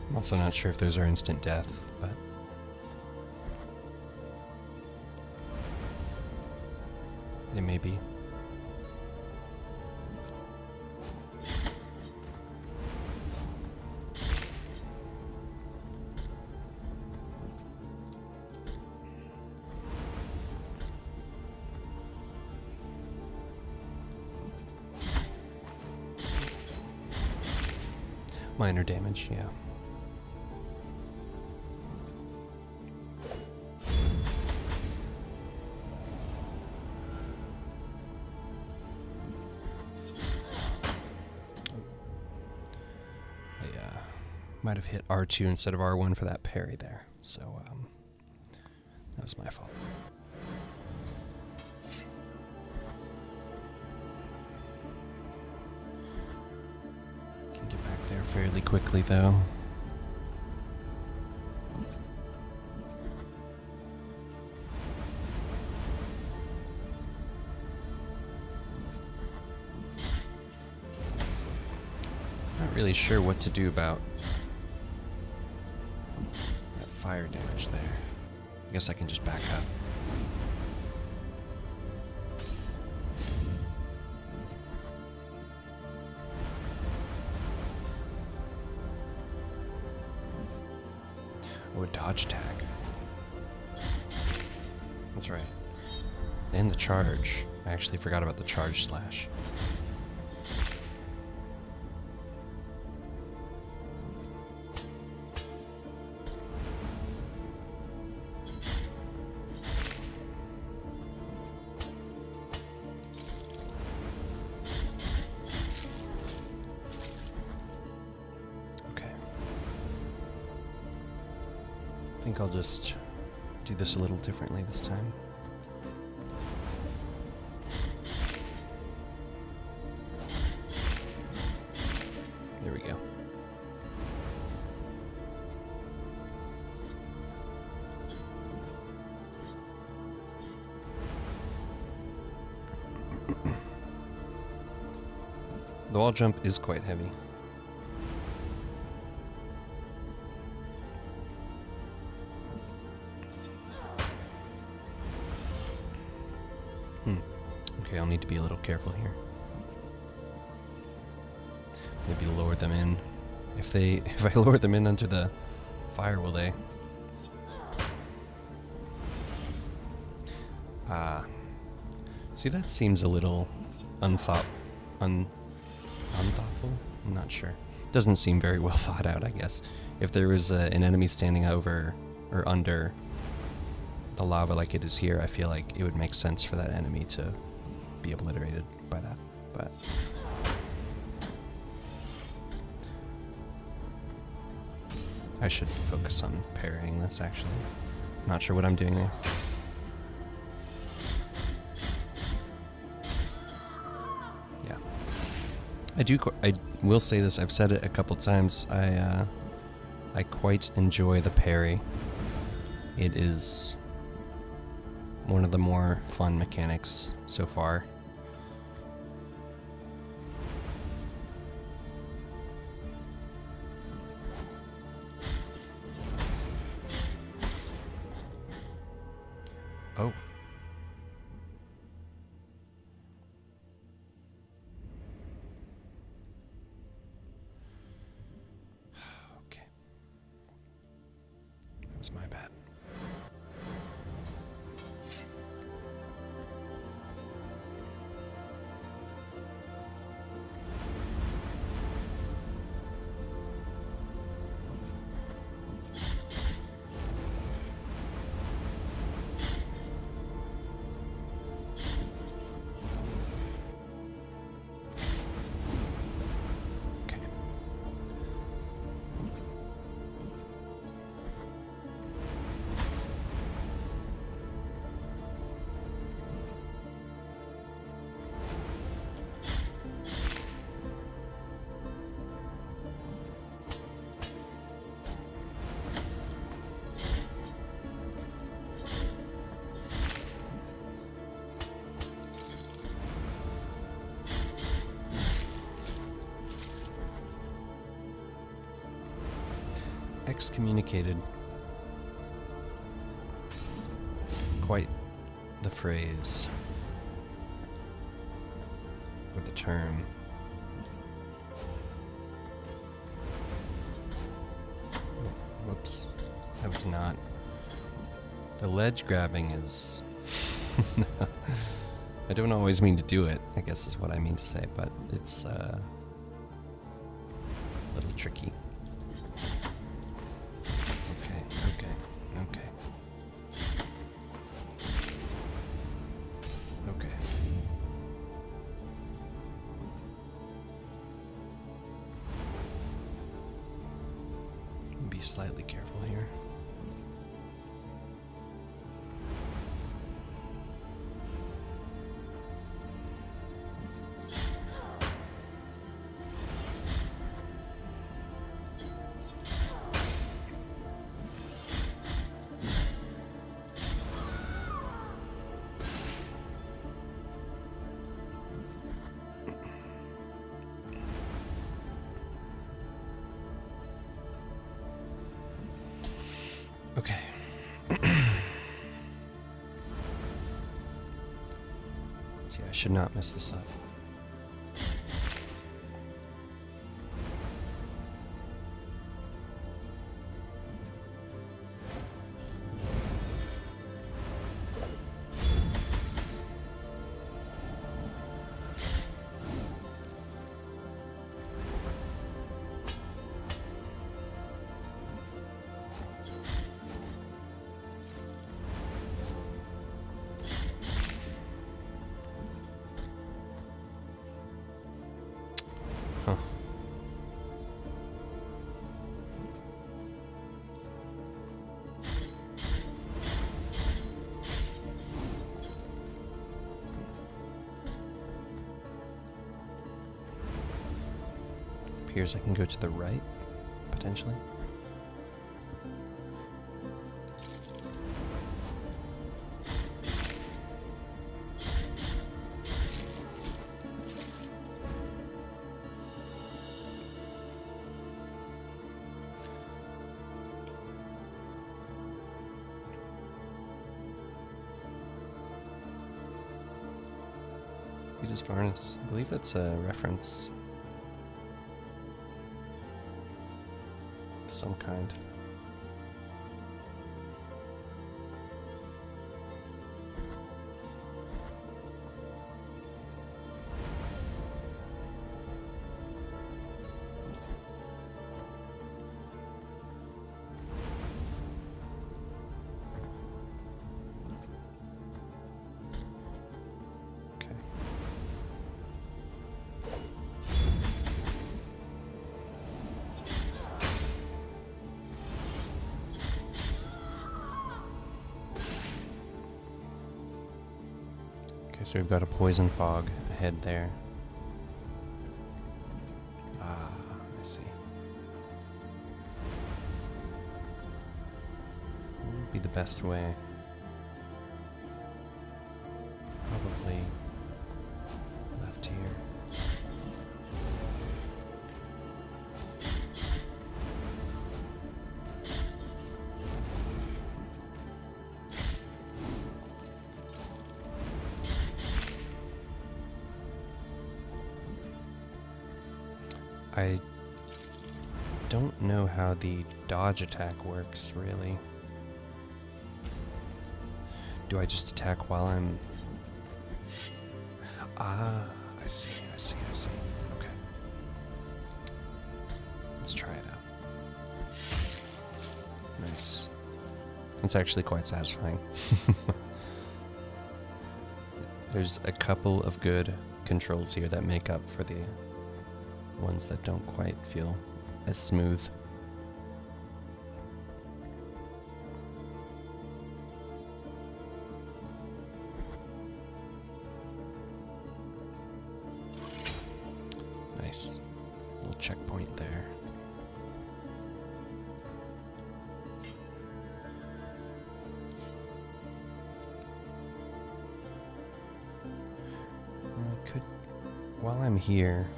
I'm also not sure if those are instant death, but they may be. Minor damage, yeah. Might have hit R2 instead of R1 for that parry there, so that was my fault. Can get back there fairly quickly though. Not really sure what to do about that fire damage there. I guess I can just back up. Oh, a dodge tag. That's right. And the charge. I actually forgot about the charge slash. Okay. I think I'll just do this a little differently this time. There we go. The wall jump is quite heavy. Okay, I'll need to be a little careful here. Maybe lower them in. If I lower them in under the fire, will they? See, that seems a little unthoughtful. I'm not sure. Doesn't seem very well thought out, I guess. If there was an enemy standing over or under the lava like it is here, I feel like it would make sense for that enemy to be obliterated by that. But I should focus on parrying this, actually. Not sure what I'm doing there. Yeah. I will say this, I've said it a couple times, I quite enjoy the parry. It is one of the more fun mechanics so far. Oh. Okay. That was my bad. Excommunicated. Quite the phrase. Or the term. Whoops. That was not. The ledge grabbing is... I don't always mean to do it, I guess is what I mean to say, but it's a little tricky. Be slightly careful here. Okay. Yeah, I should not mess this up. Huh. Appears I can go to the right, potentially. Peter's Varnus. I believe that's a reference of some kind. Okay. Okay, so we've got a poison fog ahead there. Ah, I see. What would be the best way? Probably left here. I don't know how the dodge attack works, really. Do I just attack while I'm... Ah, I see. Okay. Let's try it out. Nice. It's actually quite satisfying. There's a couple of good controls here that make up for the ones that don't quite feel as smooth. Nice. Little checkpoint there. I could, while I'm here,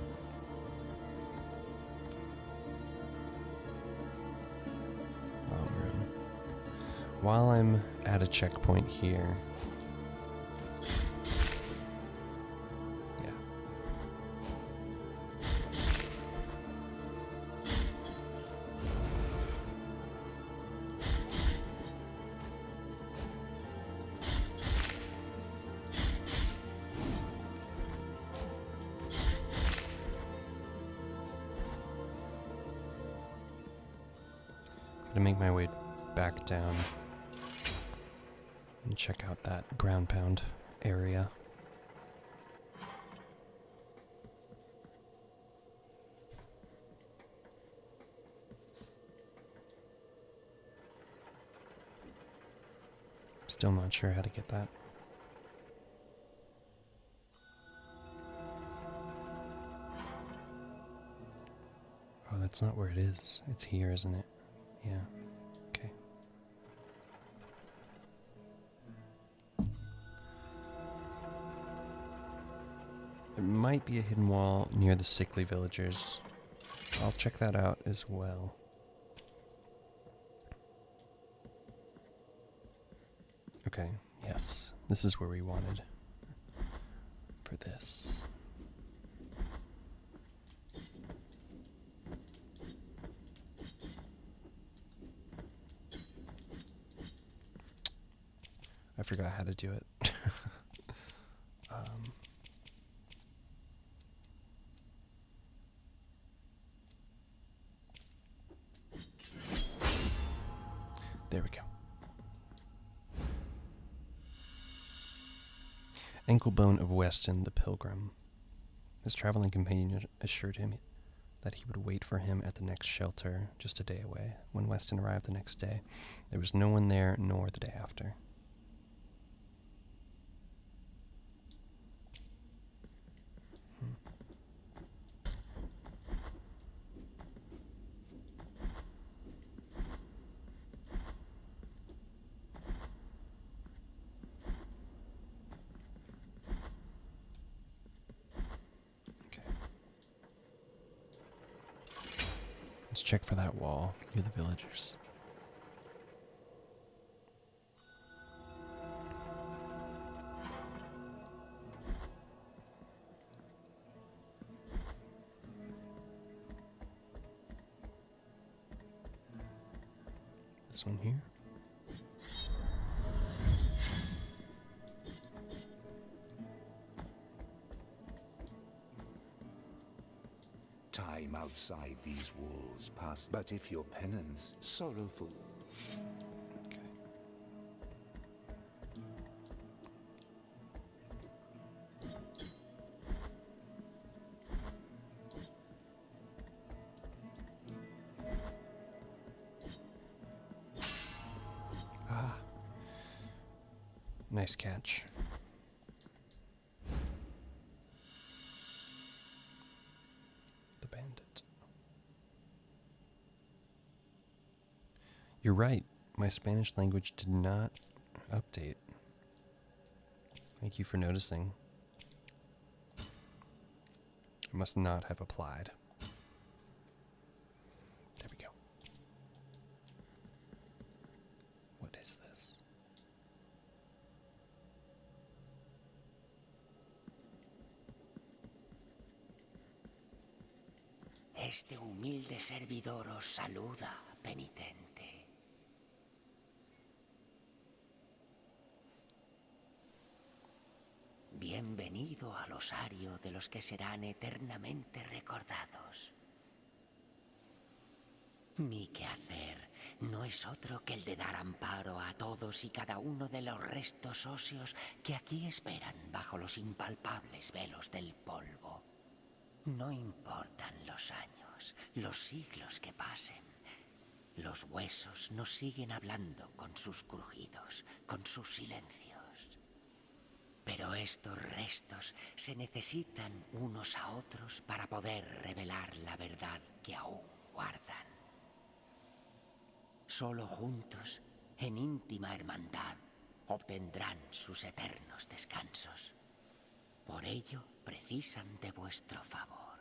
while I'm at a checkpoint here, yeah. I'm gonna make my way back down and check out that ground pound area. Still not sure how to get that. Oh, that's not where it is. It's here, isn't it? Yeah. Okay. There might be a hidden wall near the sickly villagers. I'll check that out as well. Okay, yes. This is where we wanted for this. I forgot how to do it. There we go. Anklebone of Weston, the pilgrim. His traveling companion assured him that he would wait for him at the next shelter, just a day away. When Weston arrived the next day, there was no one there, nor the day after. Let's check for that wall near the villagers. This one here. Time outside these walls pass, but if your penance sorrowful. Okay. Ah. Nice catch. The bandit. You're right. My Spanish language did not update. Thank you for noticing. I must not have applied. There we go. What is this? Este humilde servidor os saluda, penitente. Bienvenido al osario de los que serán eternamente recordados. Mi quehacer no es otro que el de dar amparo a todos y cada uno de los restos óseos que aquí esperan bajo los impalpables velos del polvo. No importan los años, los siglos que pasen. Los huesos nos siguen hablando con sus crujidos, con sus silencios. Pero estos restos se necesitan unos a otros para poder revelar la verdad que aún guardan. Solo juntos, en íntima hermandad, obtendrán sus eternos descansos. Por ello, precisan de vuestro favor.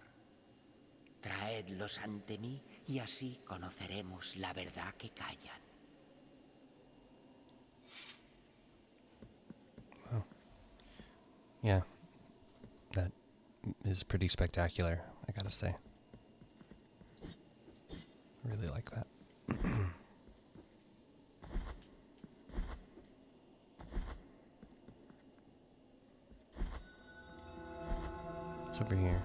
Traedlos ante mí y así conoceremos la verdad que callan. Wow. Yeah, that is pretty spectacular, I gotta say. I really like that. What's over here?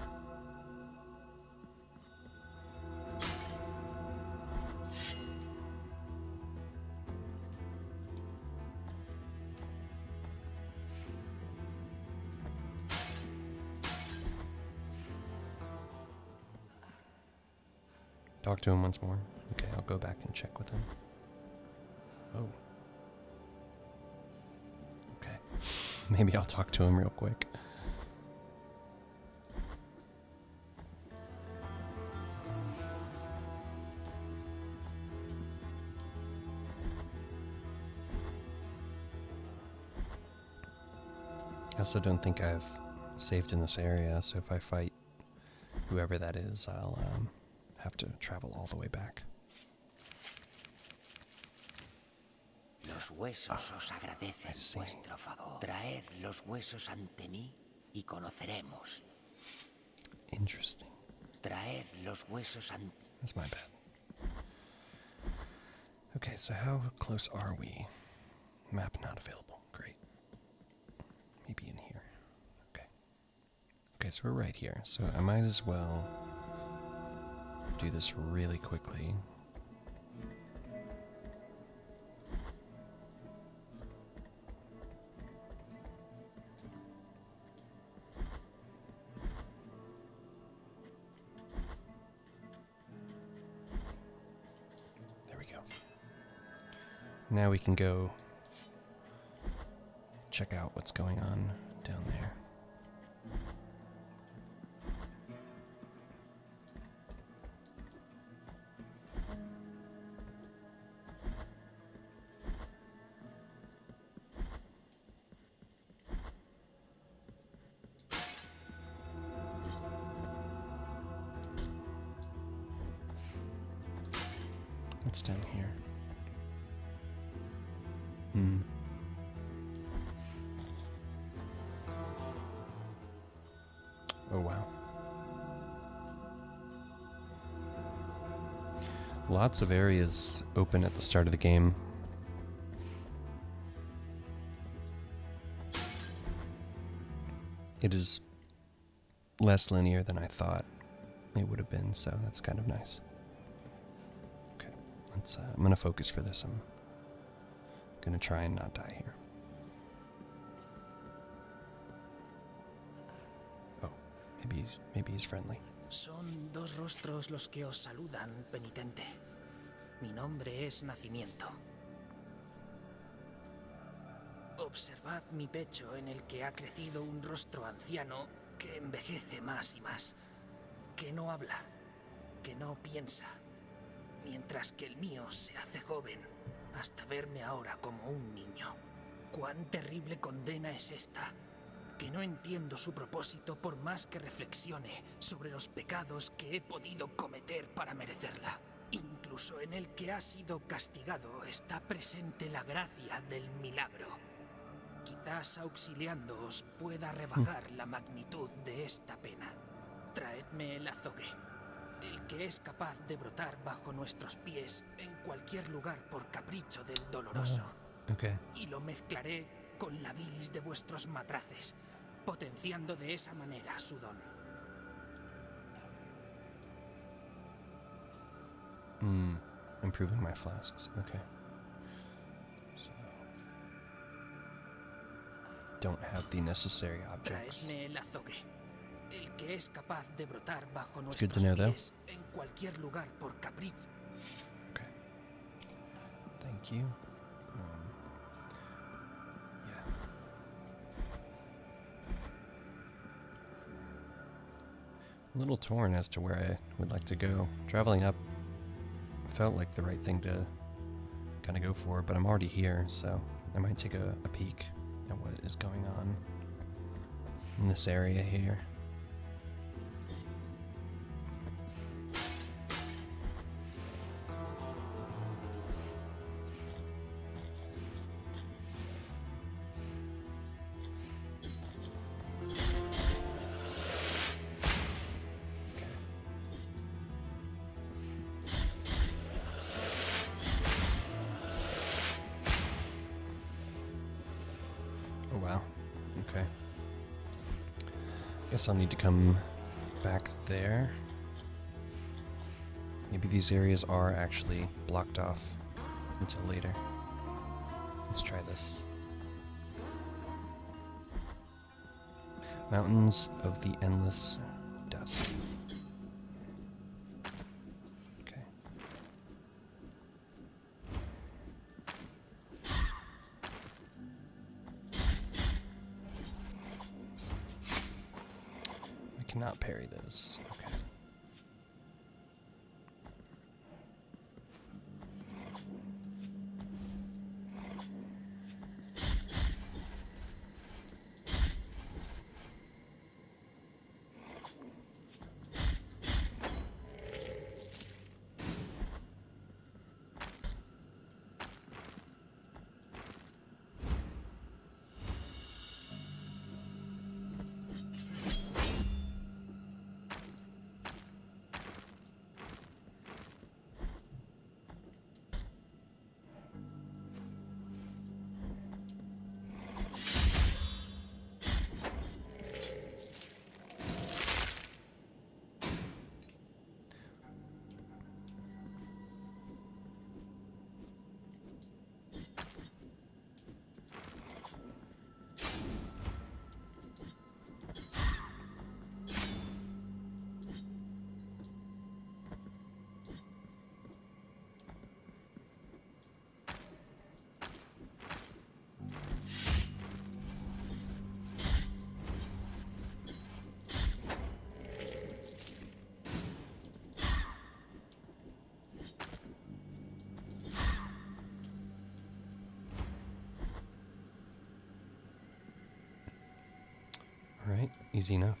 Talk to him once more. Okay, I'll go back and check with him. Oh. Okay. Maybe I'll talk to him real quick. I also don't think I've saved in this area, so if I fight whoever that is, I'll have to travel all the way back. Los huesos os agradecen vuestro favor. Traed los huesos ante mí y conoceremos. Interesting. Traed los huesos ante... That's my bad. Okay, so how close are we? Map not available. Great. Maybe in here. Okay. Okay, so we're right here. So I might as well do this really quickly. There we go. Now we can go check out what's going on down there. What's down here? Oh, wow. Lots of areas open at the start of the game. It is less linear than I thought it would have been, so that's kind of nice. Okay, I'm gonna focus for this. I'm gonna try and not die here. Oh, maybe he's friendly. Son dos rostros los que os saludan, penitente. Mi nombre es Nacimiento. Observad mi pecho en el que ha crecido un rostro anciano que envejece más y más, que no habla, que no piensa, mientras que el mío se hace joven hasta verme ahora como un niño. Cuán terrible condena es esta, que no entiendo su propósito por más que reflexione sobre los pecados que he podido cometer para merecerla. Incluso en el que ha sido castigado está presente la gracia del milagro. Quizás auxiliándoos pueda rebajar la magnitud de esta pena. Traedme el azogue, el que es capaz de brotar bajo nuestros pies en cualquier lugar por capricho del doloroso. Okay. Y lo mezclaré con la bilis de vuestros matraces, potenciando de esa manera su don. Improving my flasks. Okay. So, don't have the necessary objects. Traedme el azogue, el que es capaz de brotar bajo It's good nuestros to know, though. pies en cualquier lugar por capricho. Okay. Thank you. Yeah. A little torn as to where I would like to go. Traveling up felt like the right thing to kind of go for, but I'm already here, so I might take a peek at what is going on in this area here. Oh wow. Okay. Guess I'll need to come back there. Maybe these areas are actually blocked off until later. Let's try this. Mountains of the Endless Dusk. Okay. I cannot parry those. Okay. Easy enough.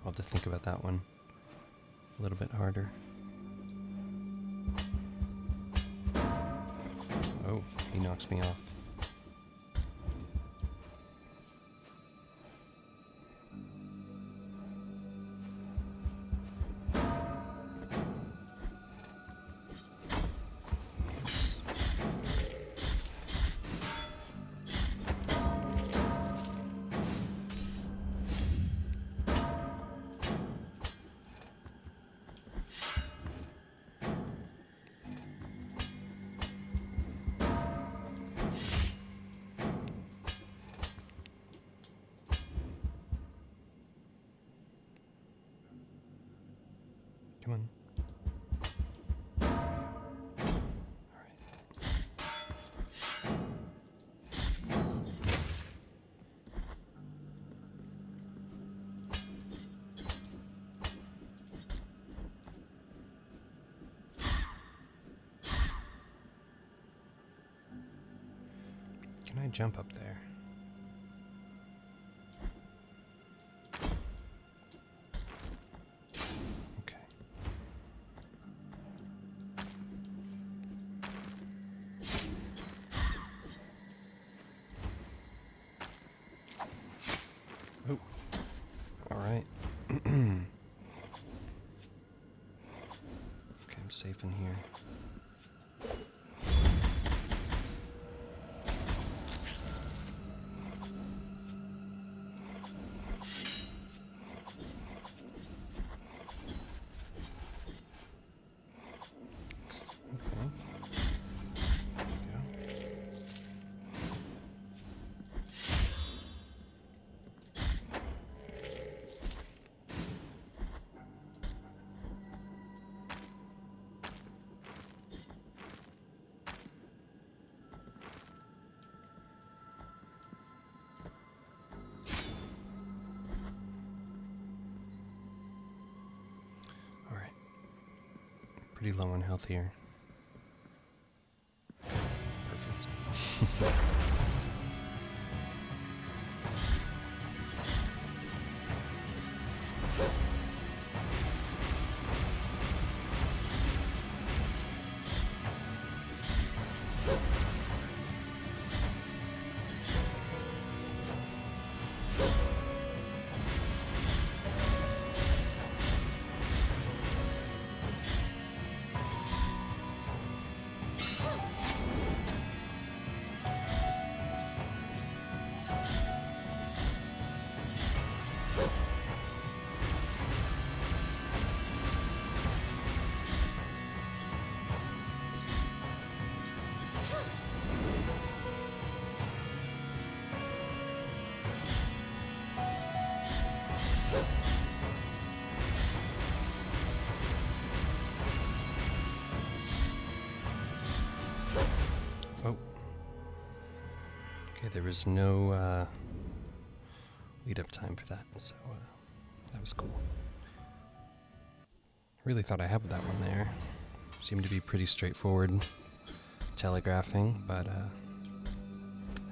I'll have to think about that one a little bit harder. Oh, he knocks me off. Oops. Come on. Can I jump up there? Okay. Oh. All right. Okay, I'm safe in here. Okay. There we go. All right. Pretty low on health here. Perfect. Oh. Okay, there was no lead up time for that, so that was cool. Really thought I had that one there. Seemed to be pretty straightforward telegraphing, but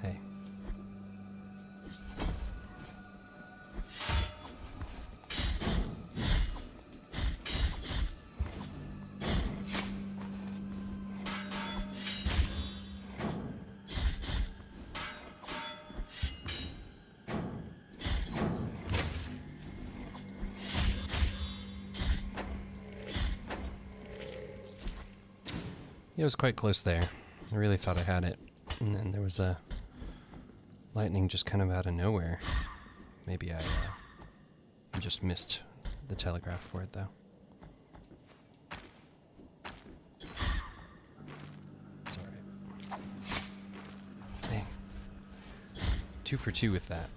hey. It was quite close there. I really thought I had it. And then there was a lightning just kind of out of nowhere. Maybe I just missed the telegraph for it, though. 2 for 2 with that.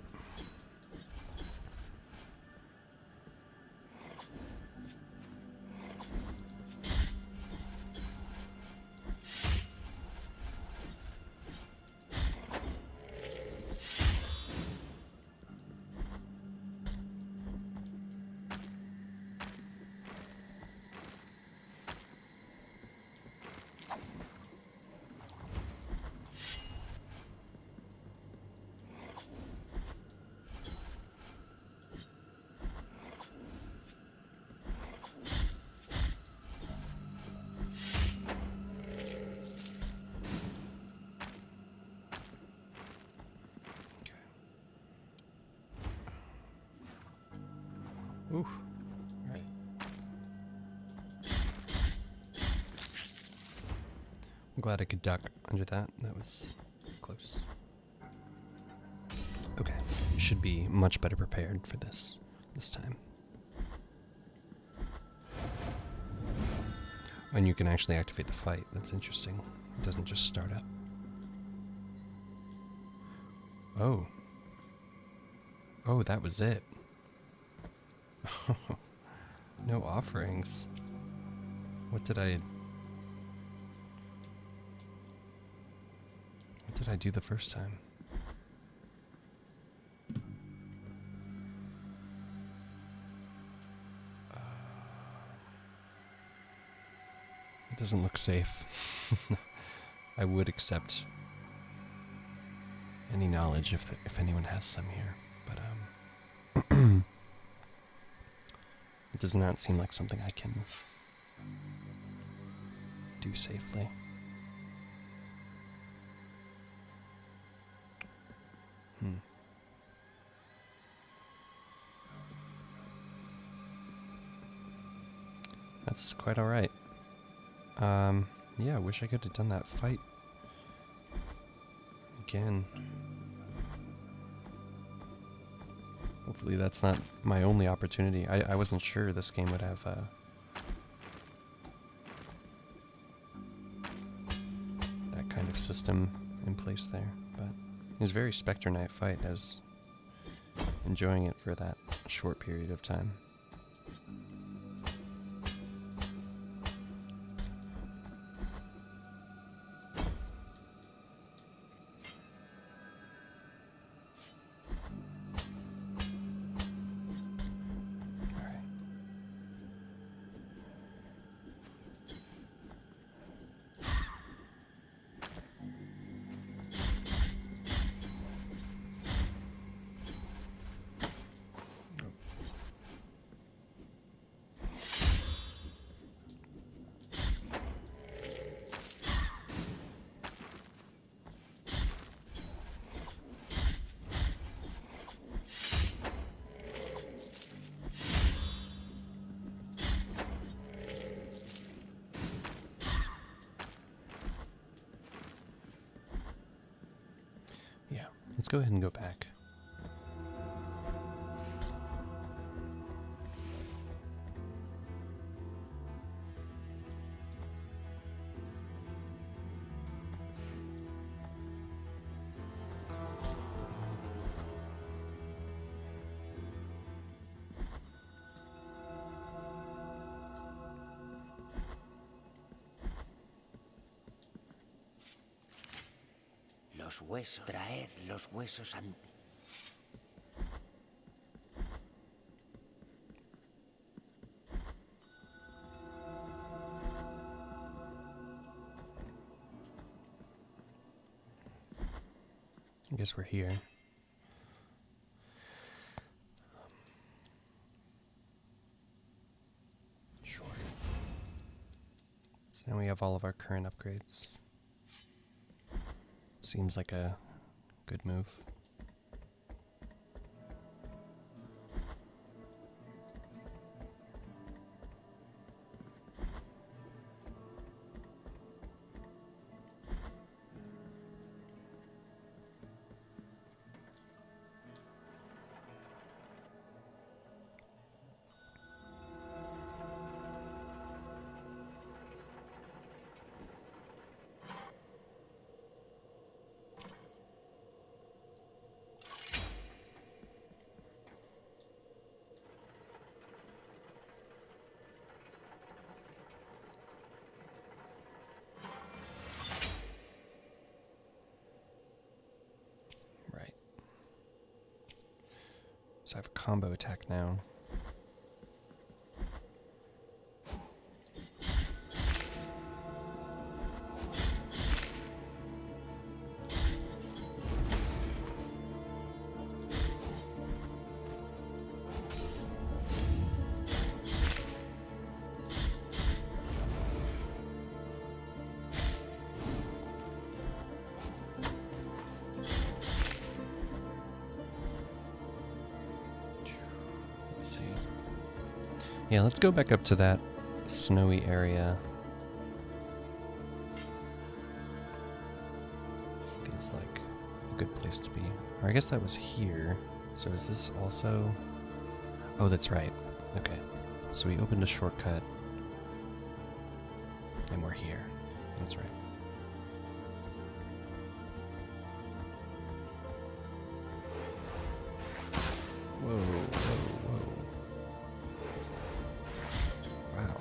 Ooh. Alright. I'm glad I could duck under that. That was close. Okay. Should be much better prepared for this time. And you can actually activate the fight. That's interesting. It doesn't just start up. Oh. Oh, that was it. No offerings. What did I do the first time? It doesn't look safe. I would accept any knowledge if anyone has some here, but it does not seem like something I can do safely. That's quite alright. Yeah, I wish I could have done that fight again. Hopefully that's not my only opportunity. I wasn't sure this game would have that kind of system in place there, but it was a very Spectre Knight fight. I was enjoying it for that short period of time. Yeah, let's go ahead and go back. Los huesos. Traed los huesos ante. I guess we're here. Sure. So now we have all of our current upgrades. Seems like a good move. So I have a combo attack now. Let's see. Yeah, let's go back up to that snowy area. Feels like a good place to be. Or I guess that was here. So is this also... Oh, that's right. Okay. So we opened a shortcut. And we're here. That's right. Whoa, whoa, whoa. Wow.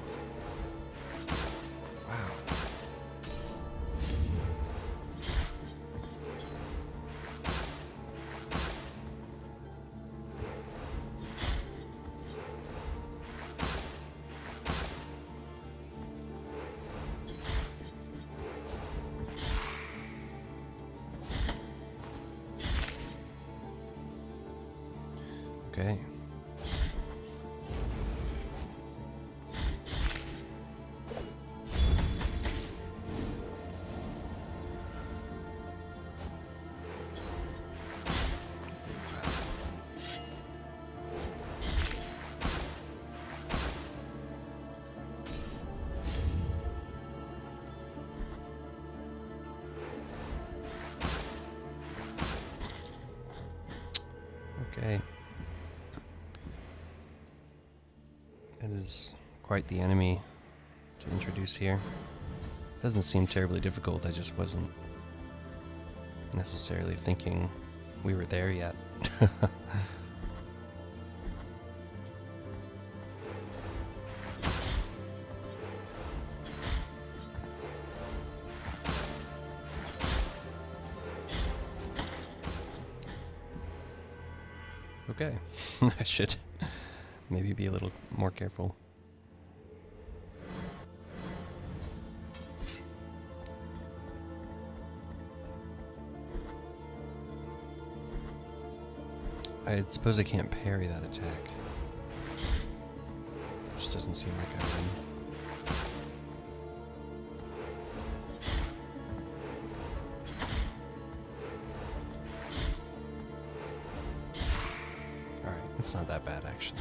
Wow. Okay. Okay. It is quite the enemy to introduce here. Doesn't seem terribly difficult, I just wasn't necessarily thinking we were there yet. Okay, I should maybe be a little more careful. I suppose I can't parry that attack. Just doesn't seem like I win. Alright, it's not that bad actually.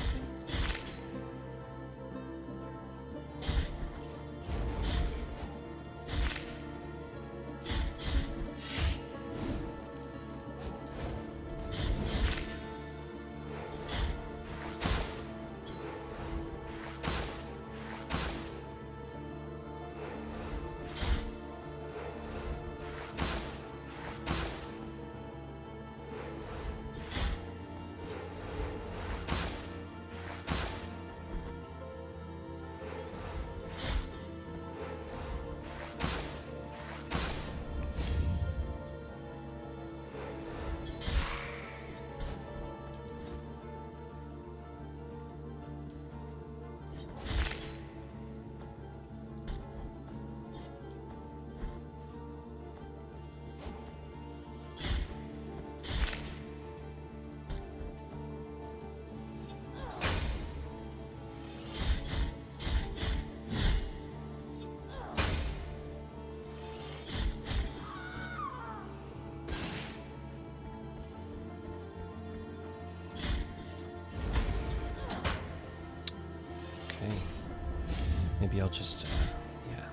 Maybe I'll just, yeah.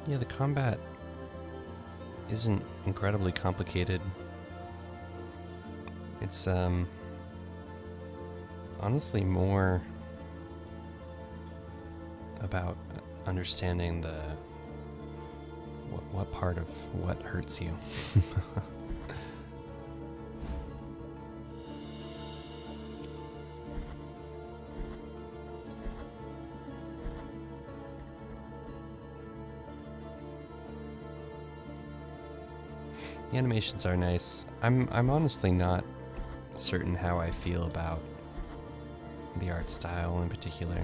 Yeah, the combat isn't incredibly complicated. It's honestly more about understanding what part of what hurts you. The animations are nice. I'm honestly not certain how I feel about the art style in particular.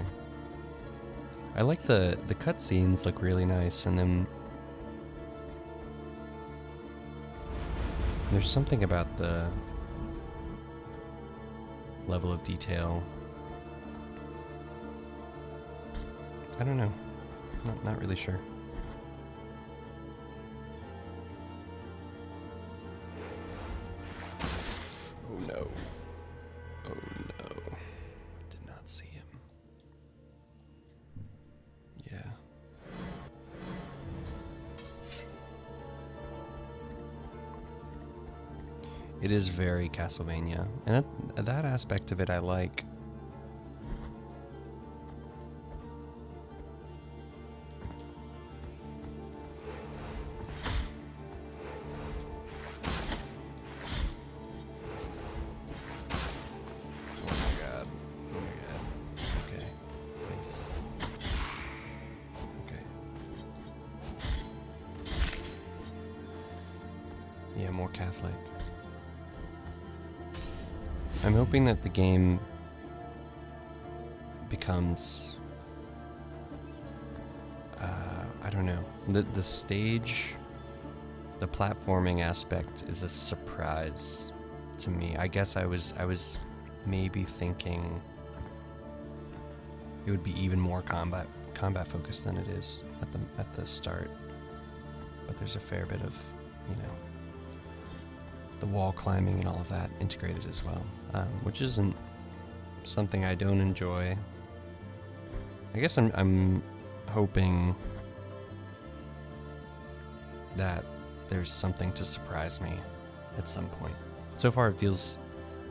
I like the cutscenes look really nice, and then there's something about the level of detail. I don't know. Not really sure. Oh no. Oh no. Did not see him. Yeah. It is very Castlevania, and that aspect of it I like. Yeah, more Catholic. I'm hoping that the game becomes, I don't know, the stage, the platforming aspect is a surprise to me. I guess I was maybe thinking it would be even more combat focused than it is at the start. But there's a fair bit of, you know, the wall climbing and all of that integrated as well, which isn't something I don't enjoy. I guess I'm hoping that there's something to surprise me at some point. So far it feels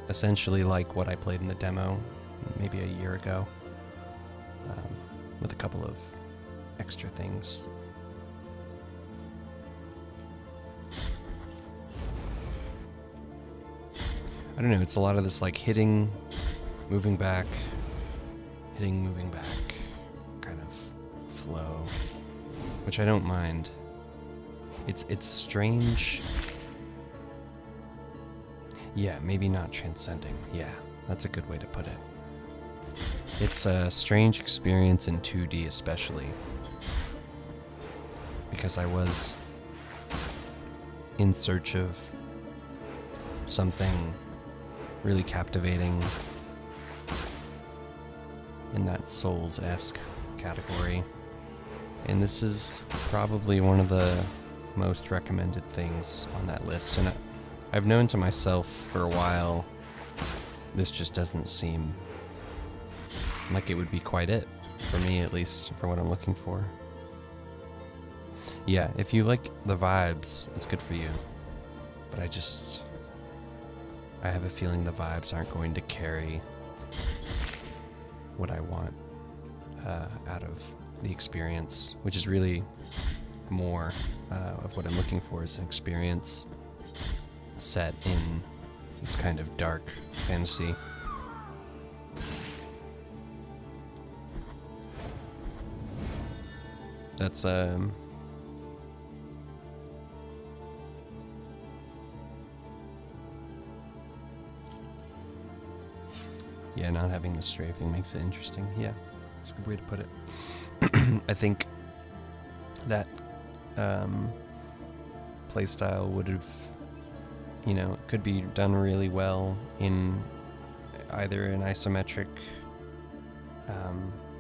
essentially like what I played in the demo maybe a year ago, with a couple of extra things. I don't know, it's a lot of this like hitting, moving back, hitting, moving back kind of flow, which I don't mind. It's strange. Yeah, maybe not transcending. Yeah, that's a good way to put it. It's a strange experience in 2D especially, because I was in search of something really captivating in that Souls-esque category. And this is probably one of the most recommended things on that list. And I've known to myself for a while, this just doesn't seem like it would be quite it, for me at least, for what I'm looking for. Yeah, if you like the vibes, it's good for you. But I have a feeling the vibes aren't going to carry what I want out of the experience, which is really more of what I'm looking for, is an experience set in this kind of dark fantasy. That's yeah, not having the strafing makes it interesting. Yeah, it's a good way to put it. I think that playstyle would have, you know, could be done really well in either an isometric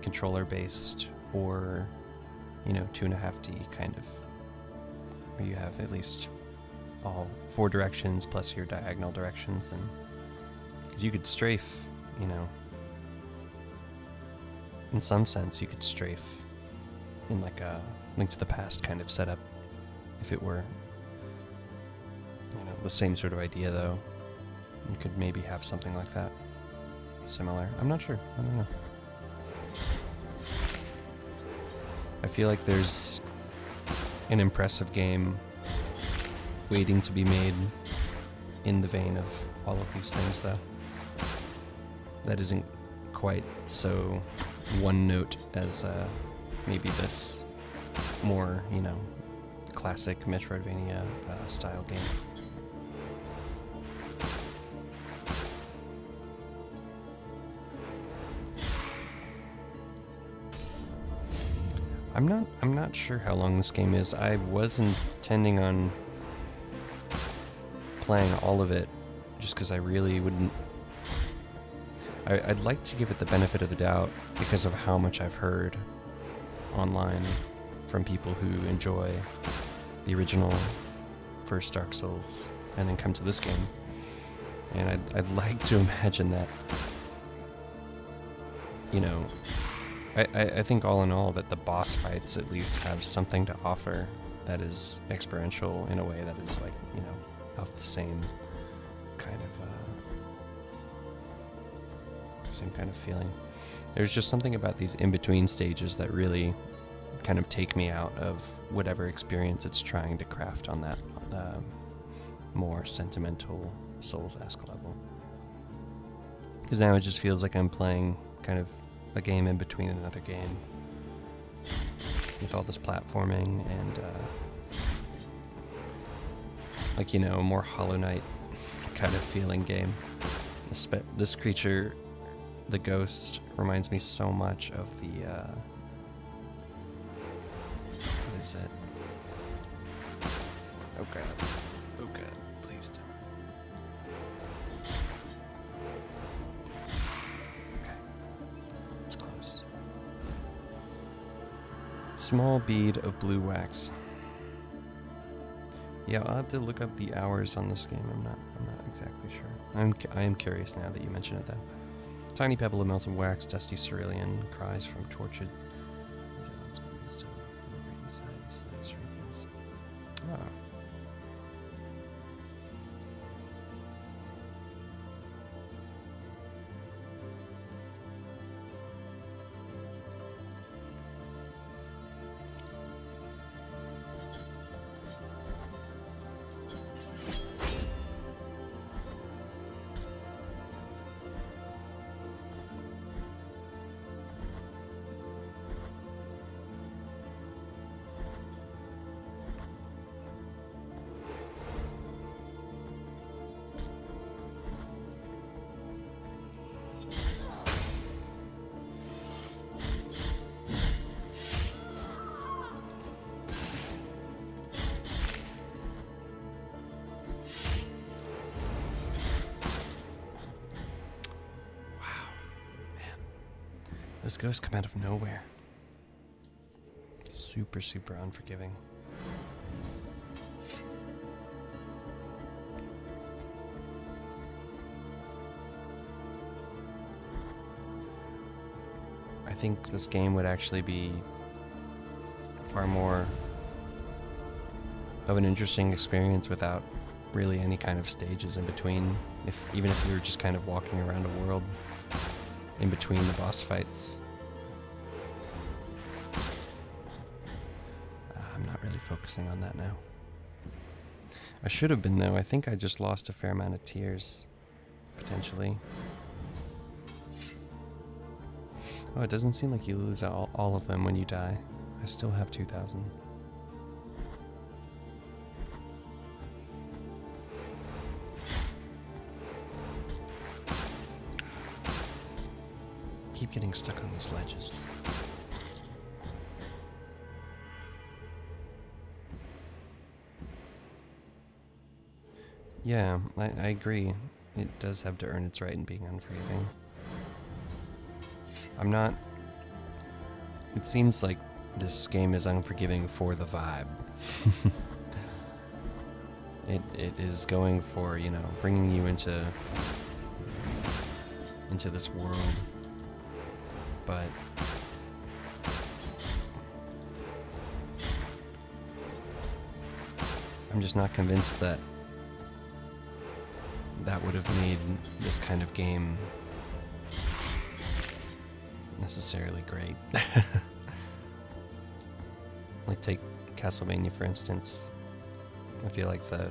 controller-based or, you know, 2.5D kind of, where you have at least all 4 directions plus your diagonal directions, and because you could strafe, you know, in some sense you could strafe in like a Link to the Past kind of setup. If it were, the same sort of idea, though, you could maybe have something like that. Similar. I'm not sure. I don't know. I feel like there's an impressive game waiting to be made in the vein of all of these things, though. That isn't quite so one note as maybe this more, classic Metroidvania style game. I'm not sure how long this game is. I was intending on playing all of it just because I really wouldn't. I'd like to give it the benefit of the doubt because of how much I've heard online from people who enjoy the original first Dark Souls and then come to this game. And I'd like to imagine that, I think all in all that the boss fights at least have something to offer that is experiential in a way that is like, of the same kind of feeling. There's just something about these in-between stages that really kind of take me out of whatever experience it's trying to craft on that more sentimental Souls-esque level. Because now it just feels like I'm playing kind of a game in between another game with all this platforming and a more Hollow Knight kind of feeling game. This creature, the ghost, reminds me so much of the what is it? Oh god, please don't. Close. Small bead of blue wax. Yeah, I'll have to look up the hours on this game. I'm not exactly sure. I am curious now that you mention it, though. Tiny pebble of melted wax, dusty cerulean, cries from tortured. Ah. Those ghosts come out of nowhere. Super, super unforgiving. I think this game would actually be far more of an interesting experience without really any kind of stages in between. Even if you were just kind of walking around a world in between the boss fights. I'm not really focusing on that now. I should have been, though. I think I just lost a fair amount of tears, potentially. Oh, it doesn't seem like you lose all of them when you die. I still have 2,000. Keep getting stuck on these ledges. Yeah, I agree. It does have to earn its right in being unforgiving. It seems like this game is unforgiving for the vibe. It is going for, bringing you into this world. But I'm just not convinced that that would have made this kind of game necessarily great. Like, take Castlevania, for instance. I feel like the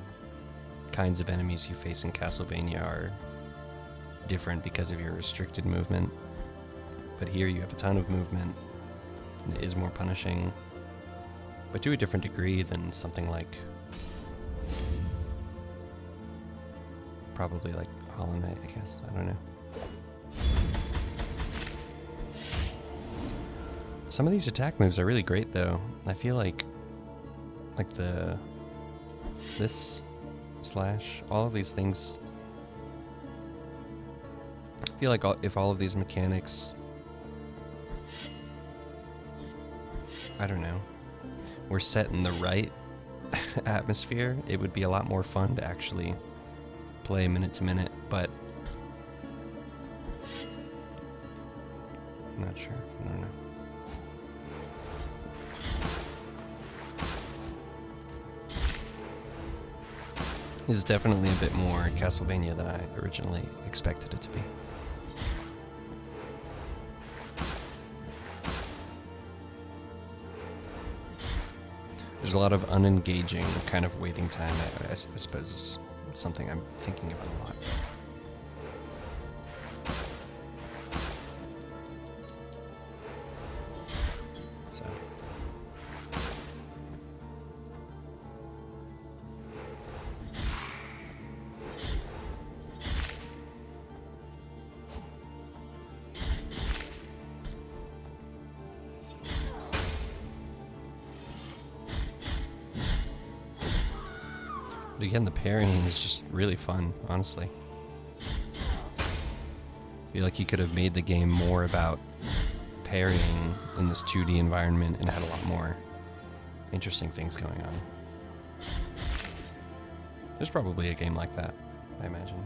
kinds of enemies you face in Castlevania are different because of your restricted movement. But here you have a ton of movement, and it is more punishing, but to a different degree than something like, probably like Hollow Knight, I guess. I don't know. Some of these attack moves are really great, though. I feel like this slash, all of these things. I feel like if all of these mechanics, I don't know, were set in the right atmosphere, it would be a lot more fun to actually play minute to minute, but I'm not sure. I don't know. It's definitely a bit more Castlevania than I originally expected it to be. There's a lot of unengaging kind of waiting time, I suppose is something I'm thinking about a lot. So. But again, the parrying is just really fun, honestly. I feel like you could have made the game more about parrying in this 2D environment and had a lot more interesting things going on. There's probably a game like that, I imagine.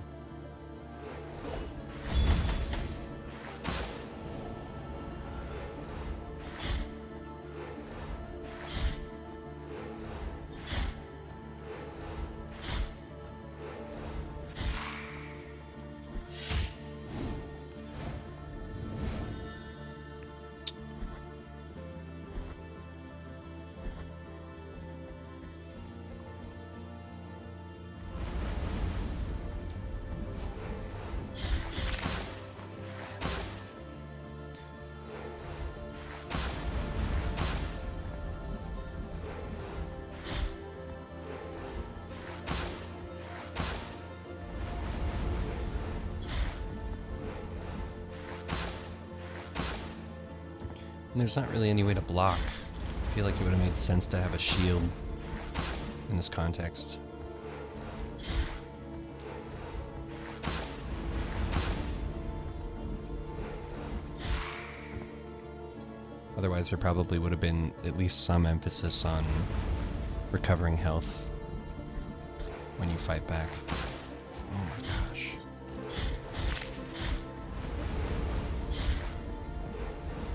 And there's not really any way to block. I feel like it would have made sense to have a shield in this context. Otherwise, there probably would have been at least some emphasis on recovering health when you fight back. Oh my gosh.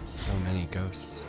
So many ghosts.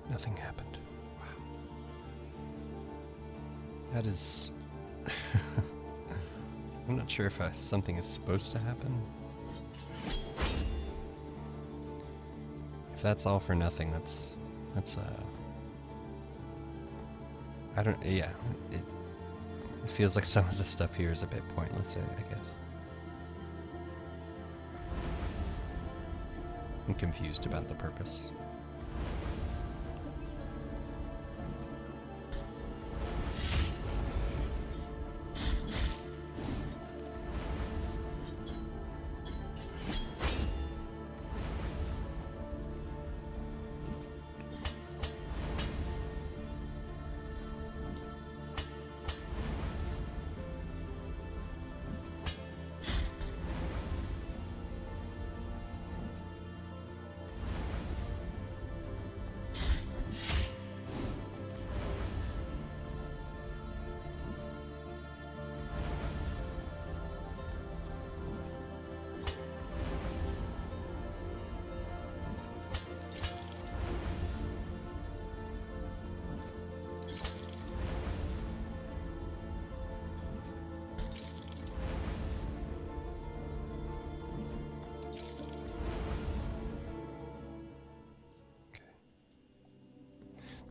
Nothing happened. Wow. That is... I'm not sure if something is supposed to happen. If that's all for nothing, that's I don't, yeah, it feels like some of the stuff here is a bit pointless, I guess. I'm confused about the purpose.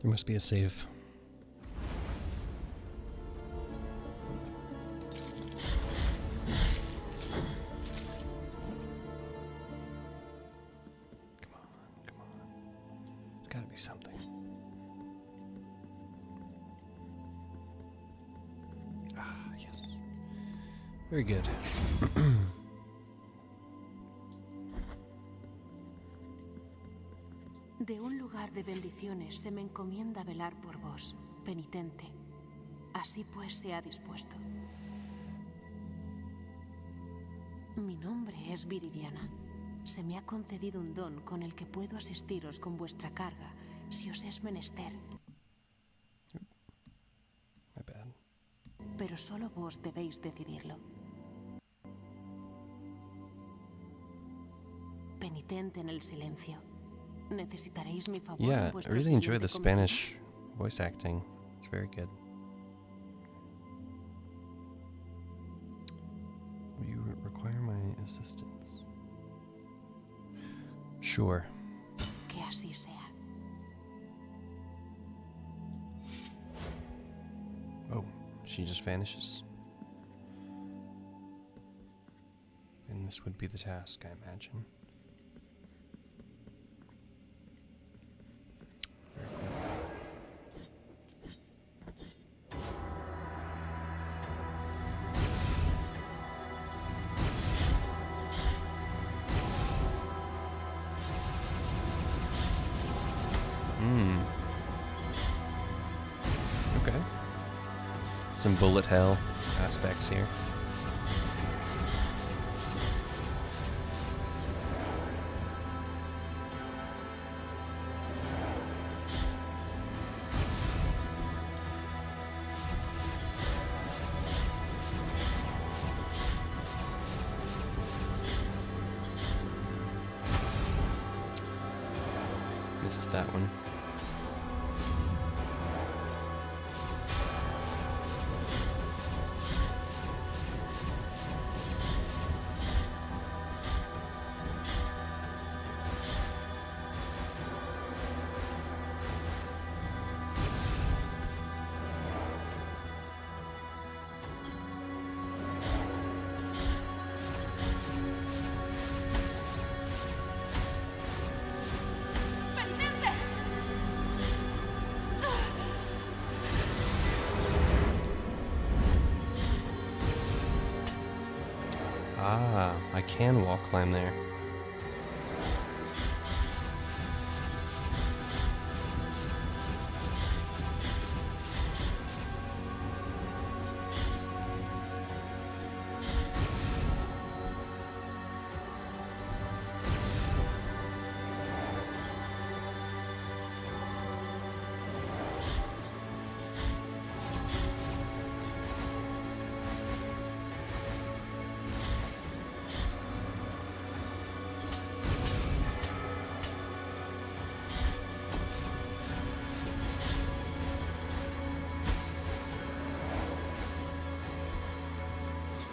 There must be a save. Come on, come on. There's gotta be something. Ah, yes. Very good. De un lugar de bendiciones se me encomienda velar por vos, penitente. Así pues sea dispuesto. Mi nombre es Viridiana. Se me ha concedido un don con el que puedo asistiros con vuestra carga, si os es menester. My bad. Pero solo vos debéis decidirlo. Penitente en el silencio. Necesitaréis mi favor Yeah, en I vuestro really enjoy the siguiente cometido. Spanish voice acting. It's very good. Will you require my assistance? Sure. Que así sea. Oh, she just vanishes. And this would be the task, I imagine. Very cool. Okay. Some bullet hell aspects here. Missed that one. Ah, I can wall climb there.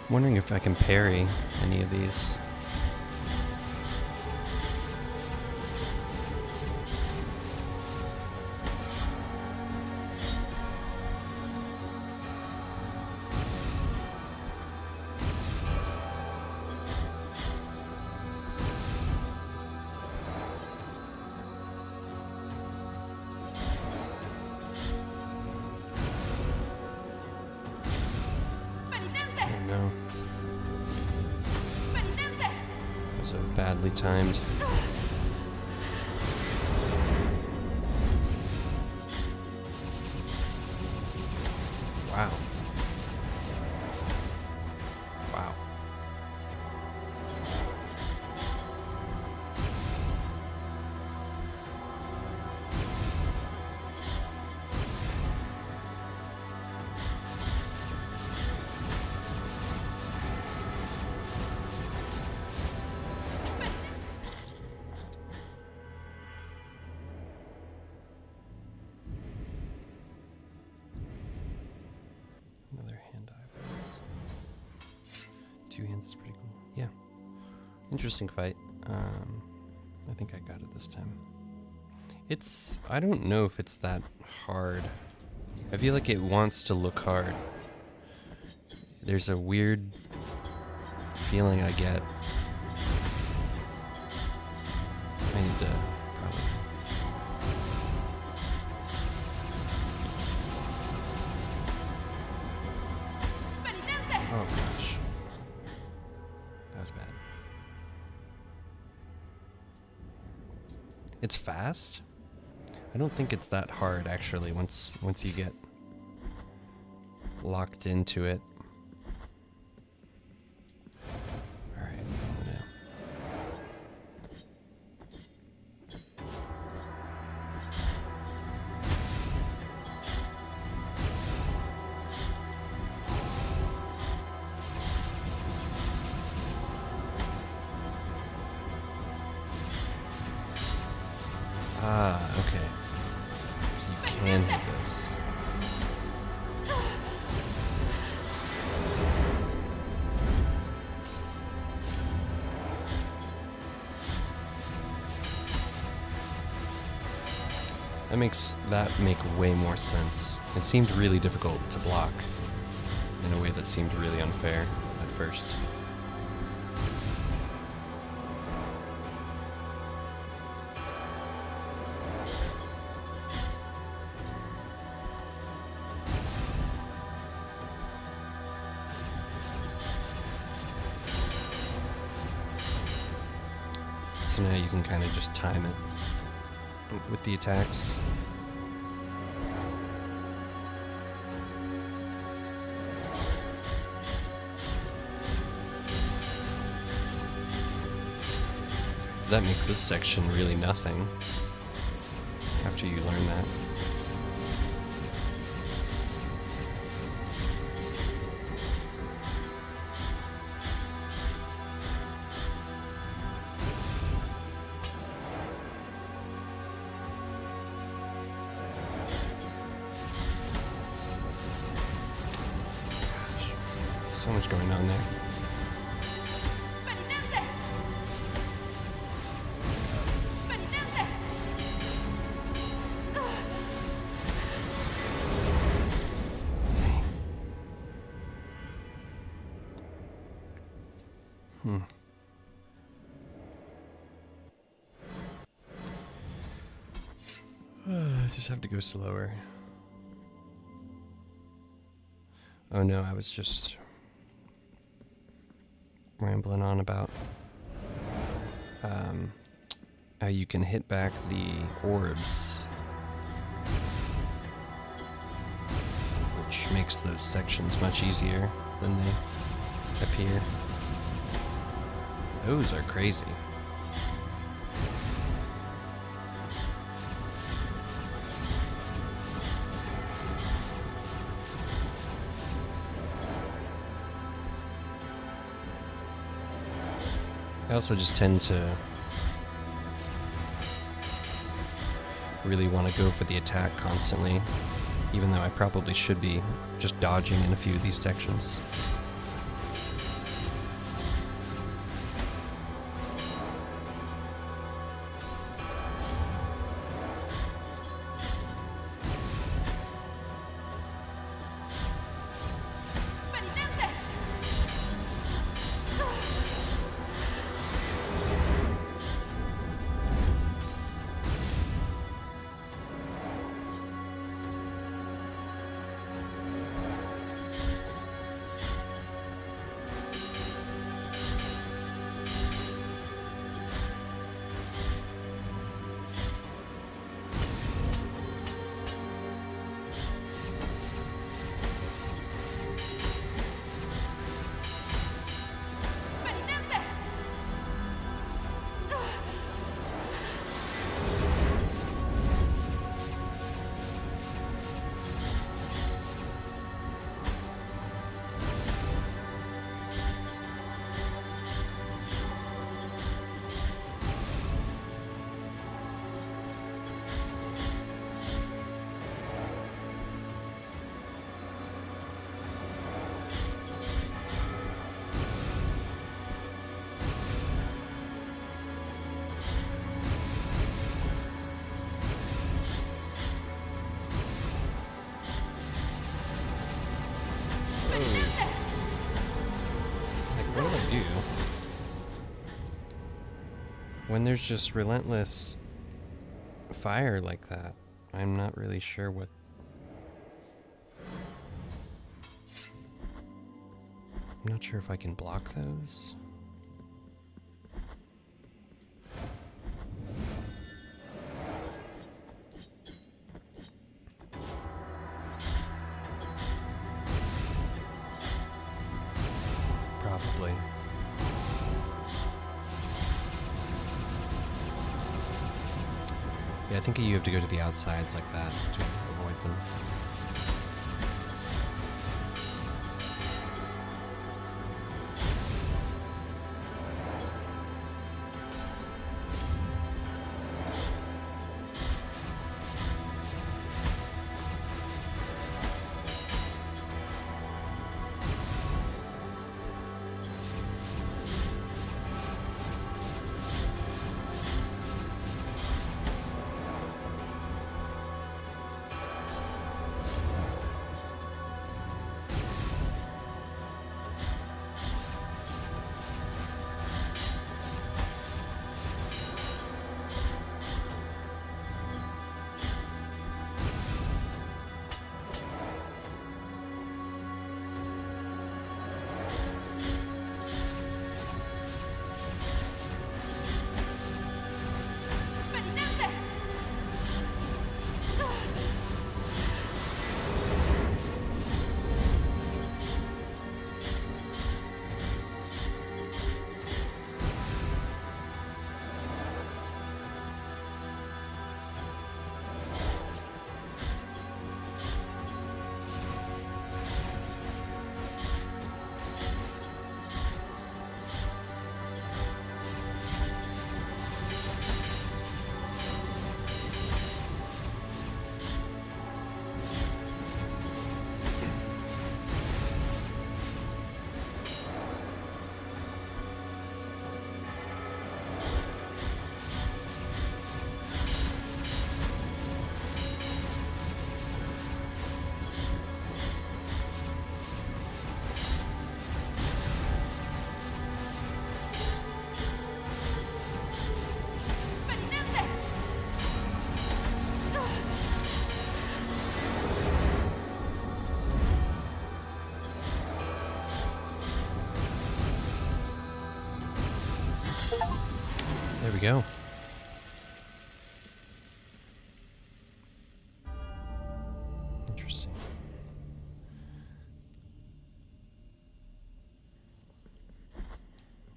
I'm wondering if I can parry any of these. Oh no. Those are badly timed. Wow. Wow. Another hand eyebrows. Two hands is pretty cool. Yeah. Interesting fight. I think I got it this time. I don't know if it's that hard. I feel like it wants to look hard. There's a weird feeling I get. I need to probably... Oh gosh. That was bad. It's fast? I don't think it's that hard actually once you get locked into it. Alright, yeah. Ah, okay. So you can hit those. That make way more sense. It seemed really difficult to block in a way that seemed really unfair at first. So now you can kind of just time it with the attacks. That makes this section really nothing after you learn that. So much going on there. Dang. I just have to go slower. Oh no, I was just rambling on about how you can hit back the orbs, which makes those sections much easier than they appear. Those are crazy. I also just tend to really want to go for the attack constantly, even though I probably should be just dodging in a few of these sections. when there's just relentless fire like that, I'm not really sure what... I'm not sure if I can block those. Probably. Yeah, I think you have to go to the outsides like that to avoid them. There we go. Interesting.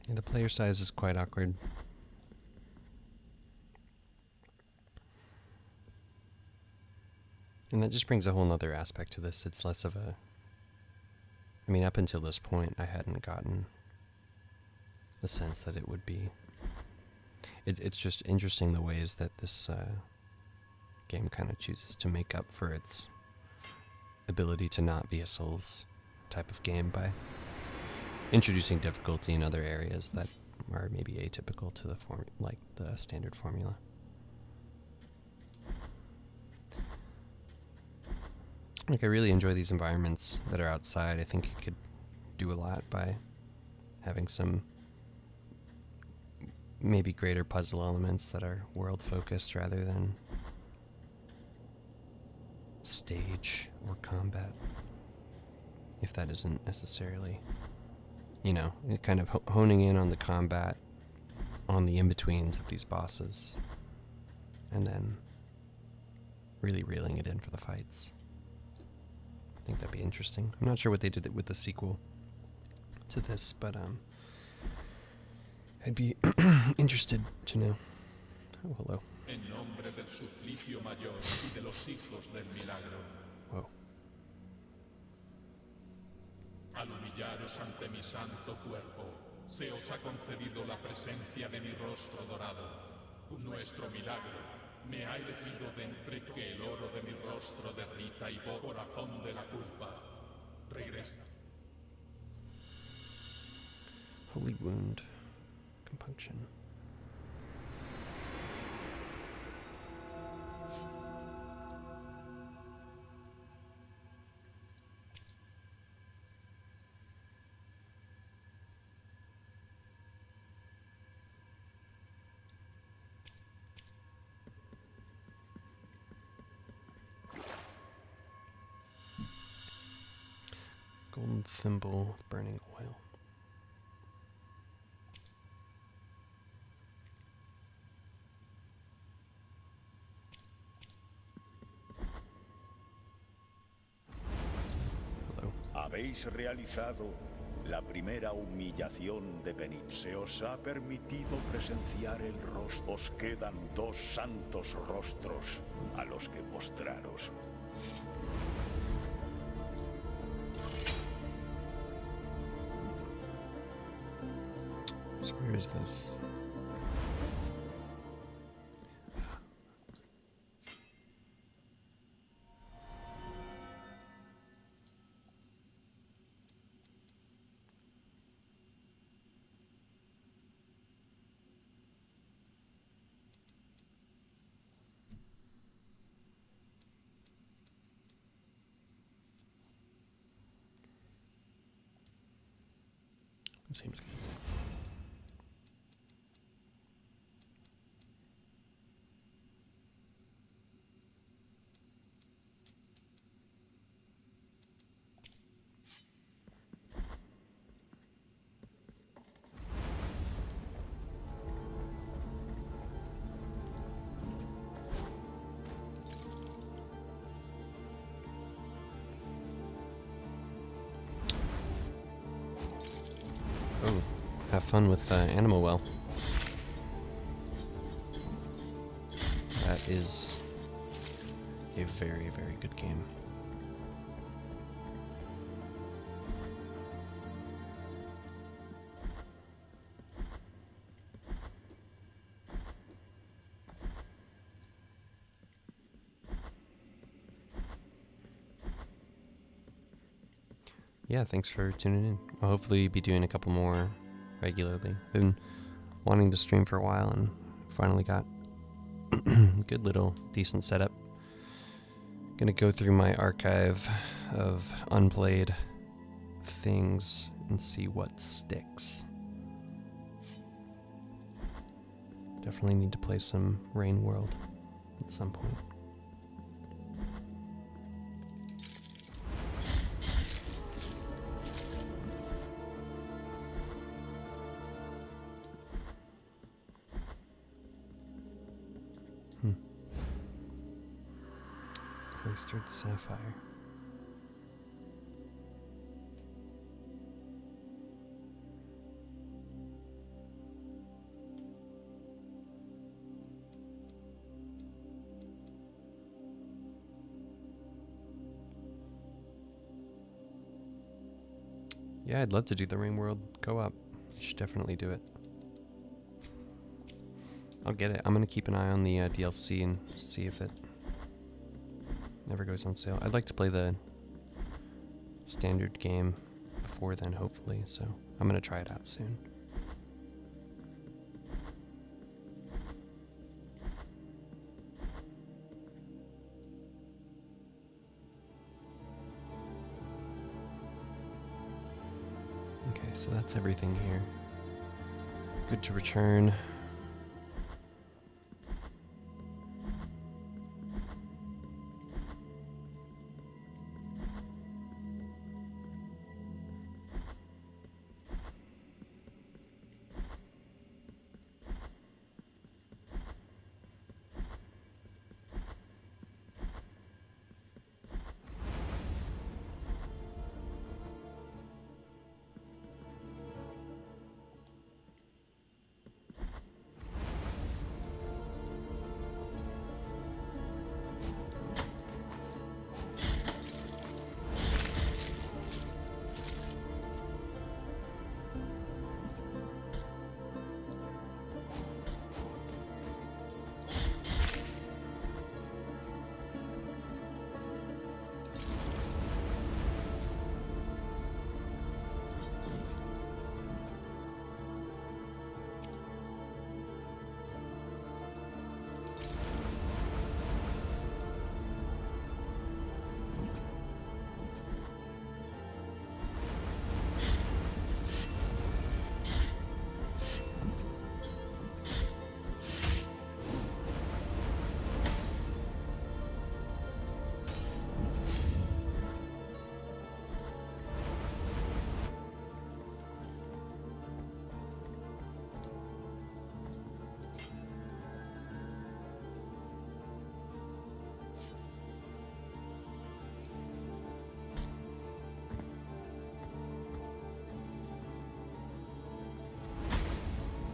Yeah, the player size is quite awkward. And that just brings a whole nother aspect to this. It's less of a... I mean, up until this point, I hadn't gotten the sense that it would be... It's just interesting the ways that this game kind of chooses to make up for its ability to not be a Souls type of game by introducing difficulty in other areas that are maybe atypical to the like the standard formula. Like, I really enjoy these environments that are outside. I think you could do a lot by having some maybe greater puzzle elements that are world focused rather than stage or combat, if that isn't necessarily, you know, kind of honing in on the combat, on the in-betweens of these bosses, and then really reeling it in for the fights. I think that'd be interesting. I'm not sure what they did with the sequel to this, but I'd be interested to know. Oh, hello. En nombre del suplicio mayor y de los hijos del milagro. Whoa. Al humillaros ante mi santo cuerpo, se os ha concedido la presencia de mi rostro dorado. Nuestro milagro me ha elegido de entre que el oro de mi rostro derrita y corazón de la culpa. Regresa. Holy wound. Compunction. Gold thimble with burning oil. Hello. Habéis realizado la primera humillación de penitencia. Se os ha permitido presenciar el rostro. Os quedan 2 santos rostros a los que postraros. So where is this? It seems good. Oh, have fun with Animal Well. That is a very, very good game. Yeah, thanks for tuning in. I'll hopefully be doing a couple more regularly. Been wanting to stream for a while and finally got good little decent setup. Gonna go through my archive of unplayed things and see what sticks. Definitely need to play some Rain World at some point. Cloistered sapphire. Yeah, I'd love to do the Rain World co-op. Should definitely do it. I'll get it. I'm gonna keep an eye on the DLC and see if it never goes on sale. I'd like to play the standard game before then, hopefully, so I'm gonna try it out soon. Okay, so that's everything here. Good to return.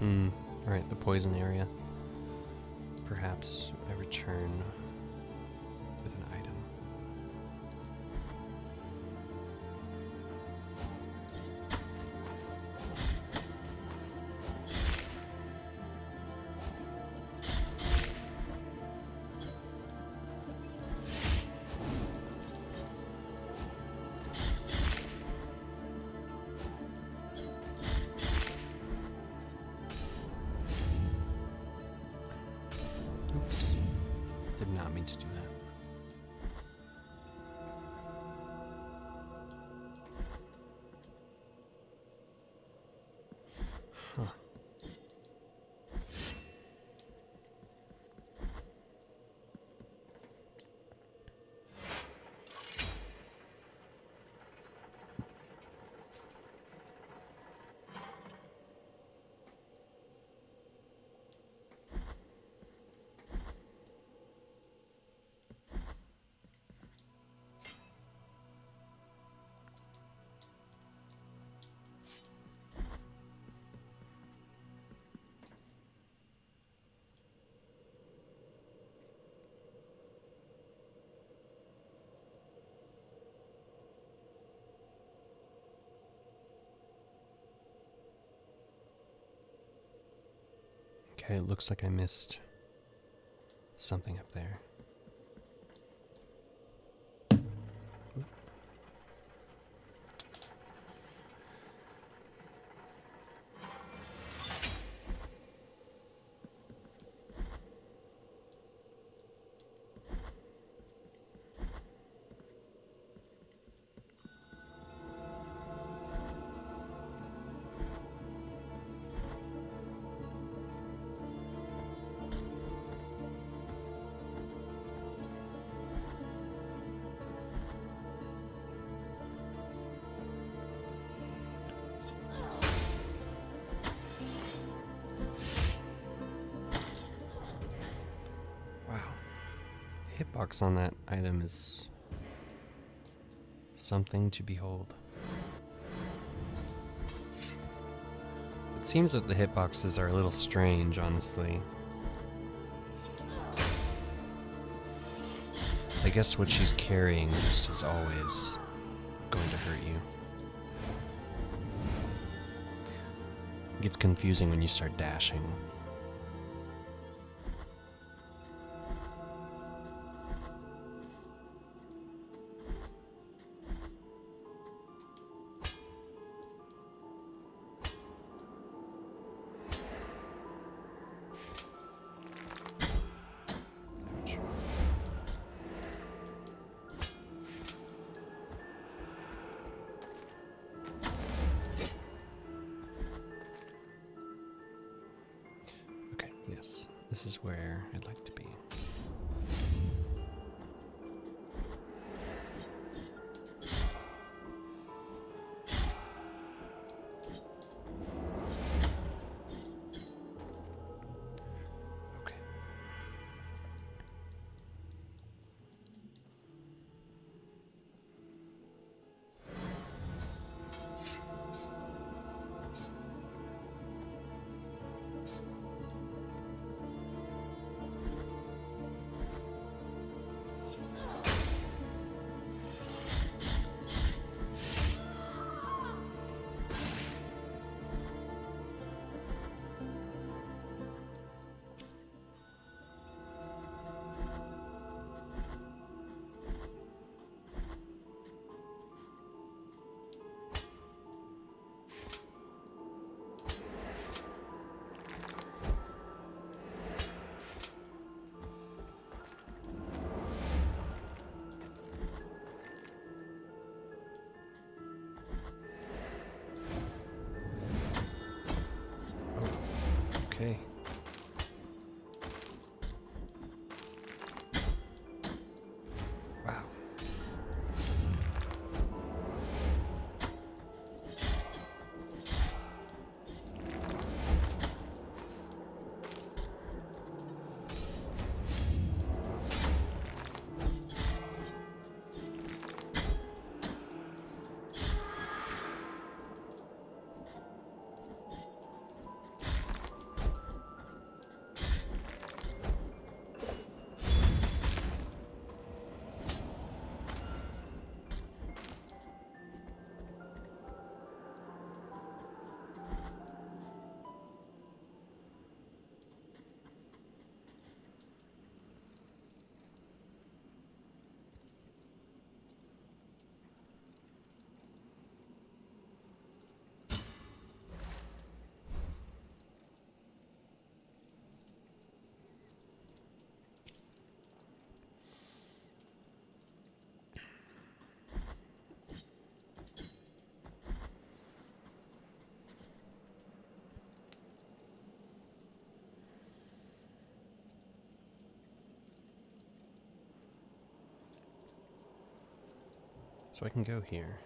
Alright, the poison area. Perhaps I return with an item. Oops. Did not mean to do that. Huh. Okay, it looks like I missed something up there. Hitbox on that item is something to behold. It seems that the hitboxes are a little strange, honestly. I guess what she's carrying just is always going to hurt you. It gets confusing when you start dashing. Yes, this is where I'd like to be. Okay. Okay. Wow. So I can go here.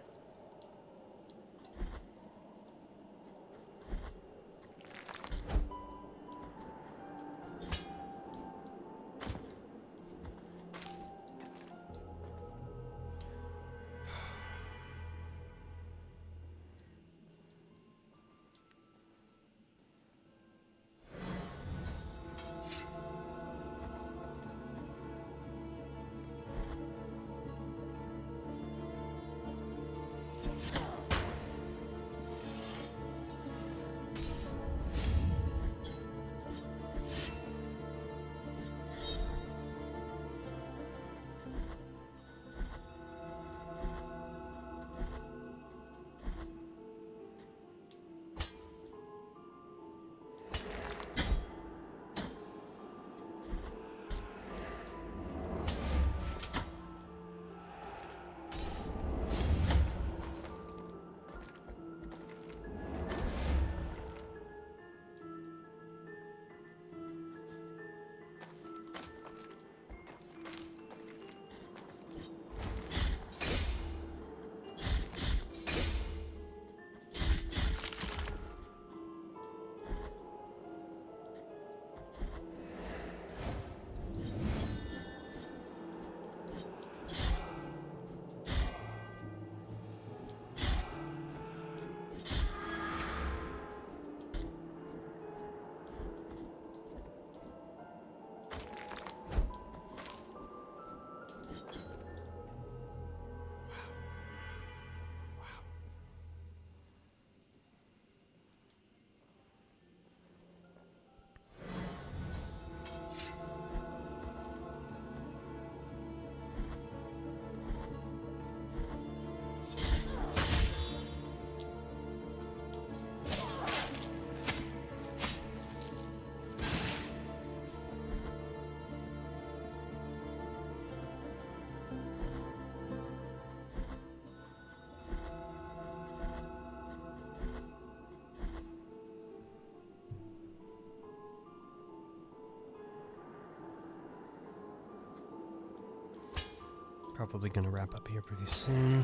Probably gonna wrap up here pretty soon.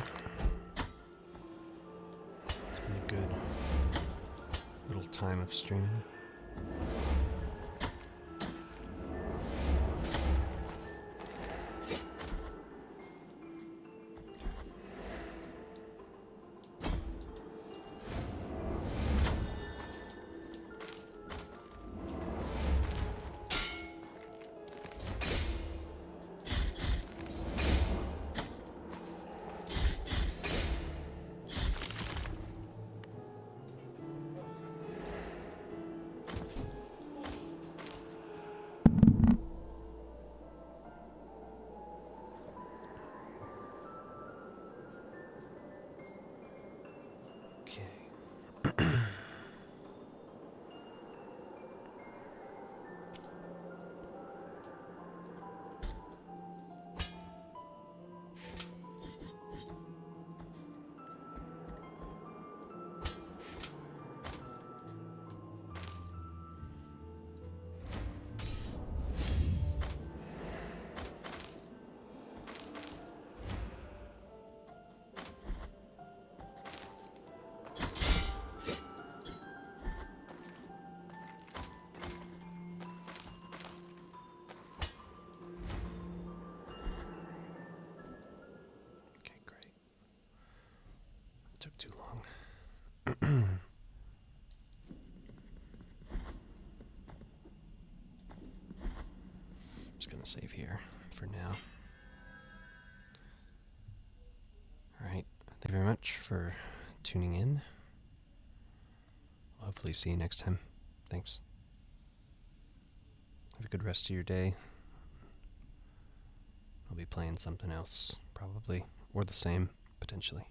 It's been a good little time of streaming. Took too long. Just gonna save here for now. Alright, thank you very much for tuning in. I'll hopefully see you next time. Thanks. Have a good rest of your day. I'll be playing something else, probably, or the same, potentially.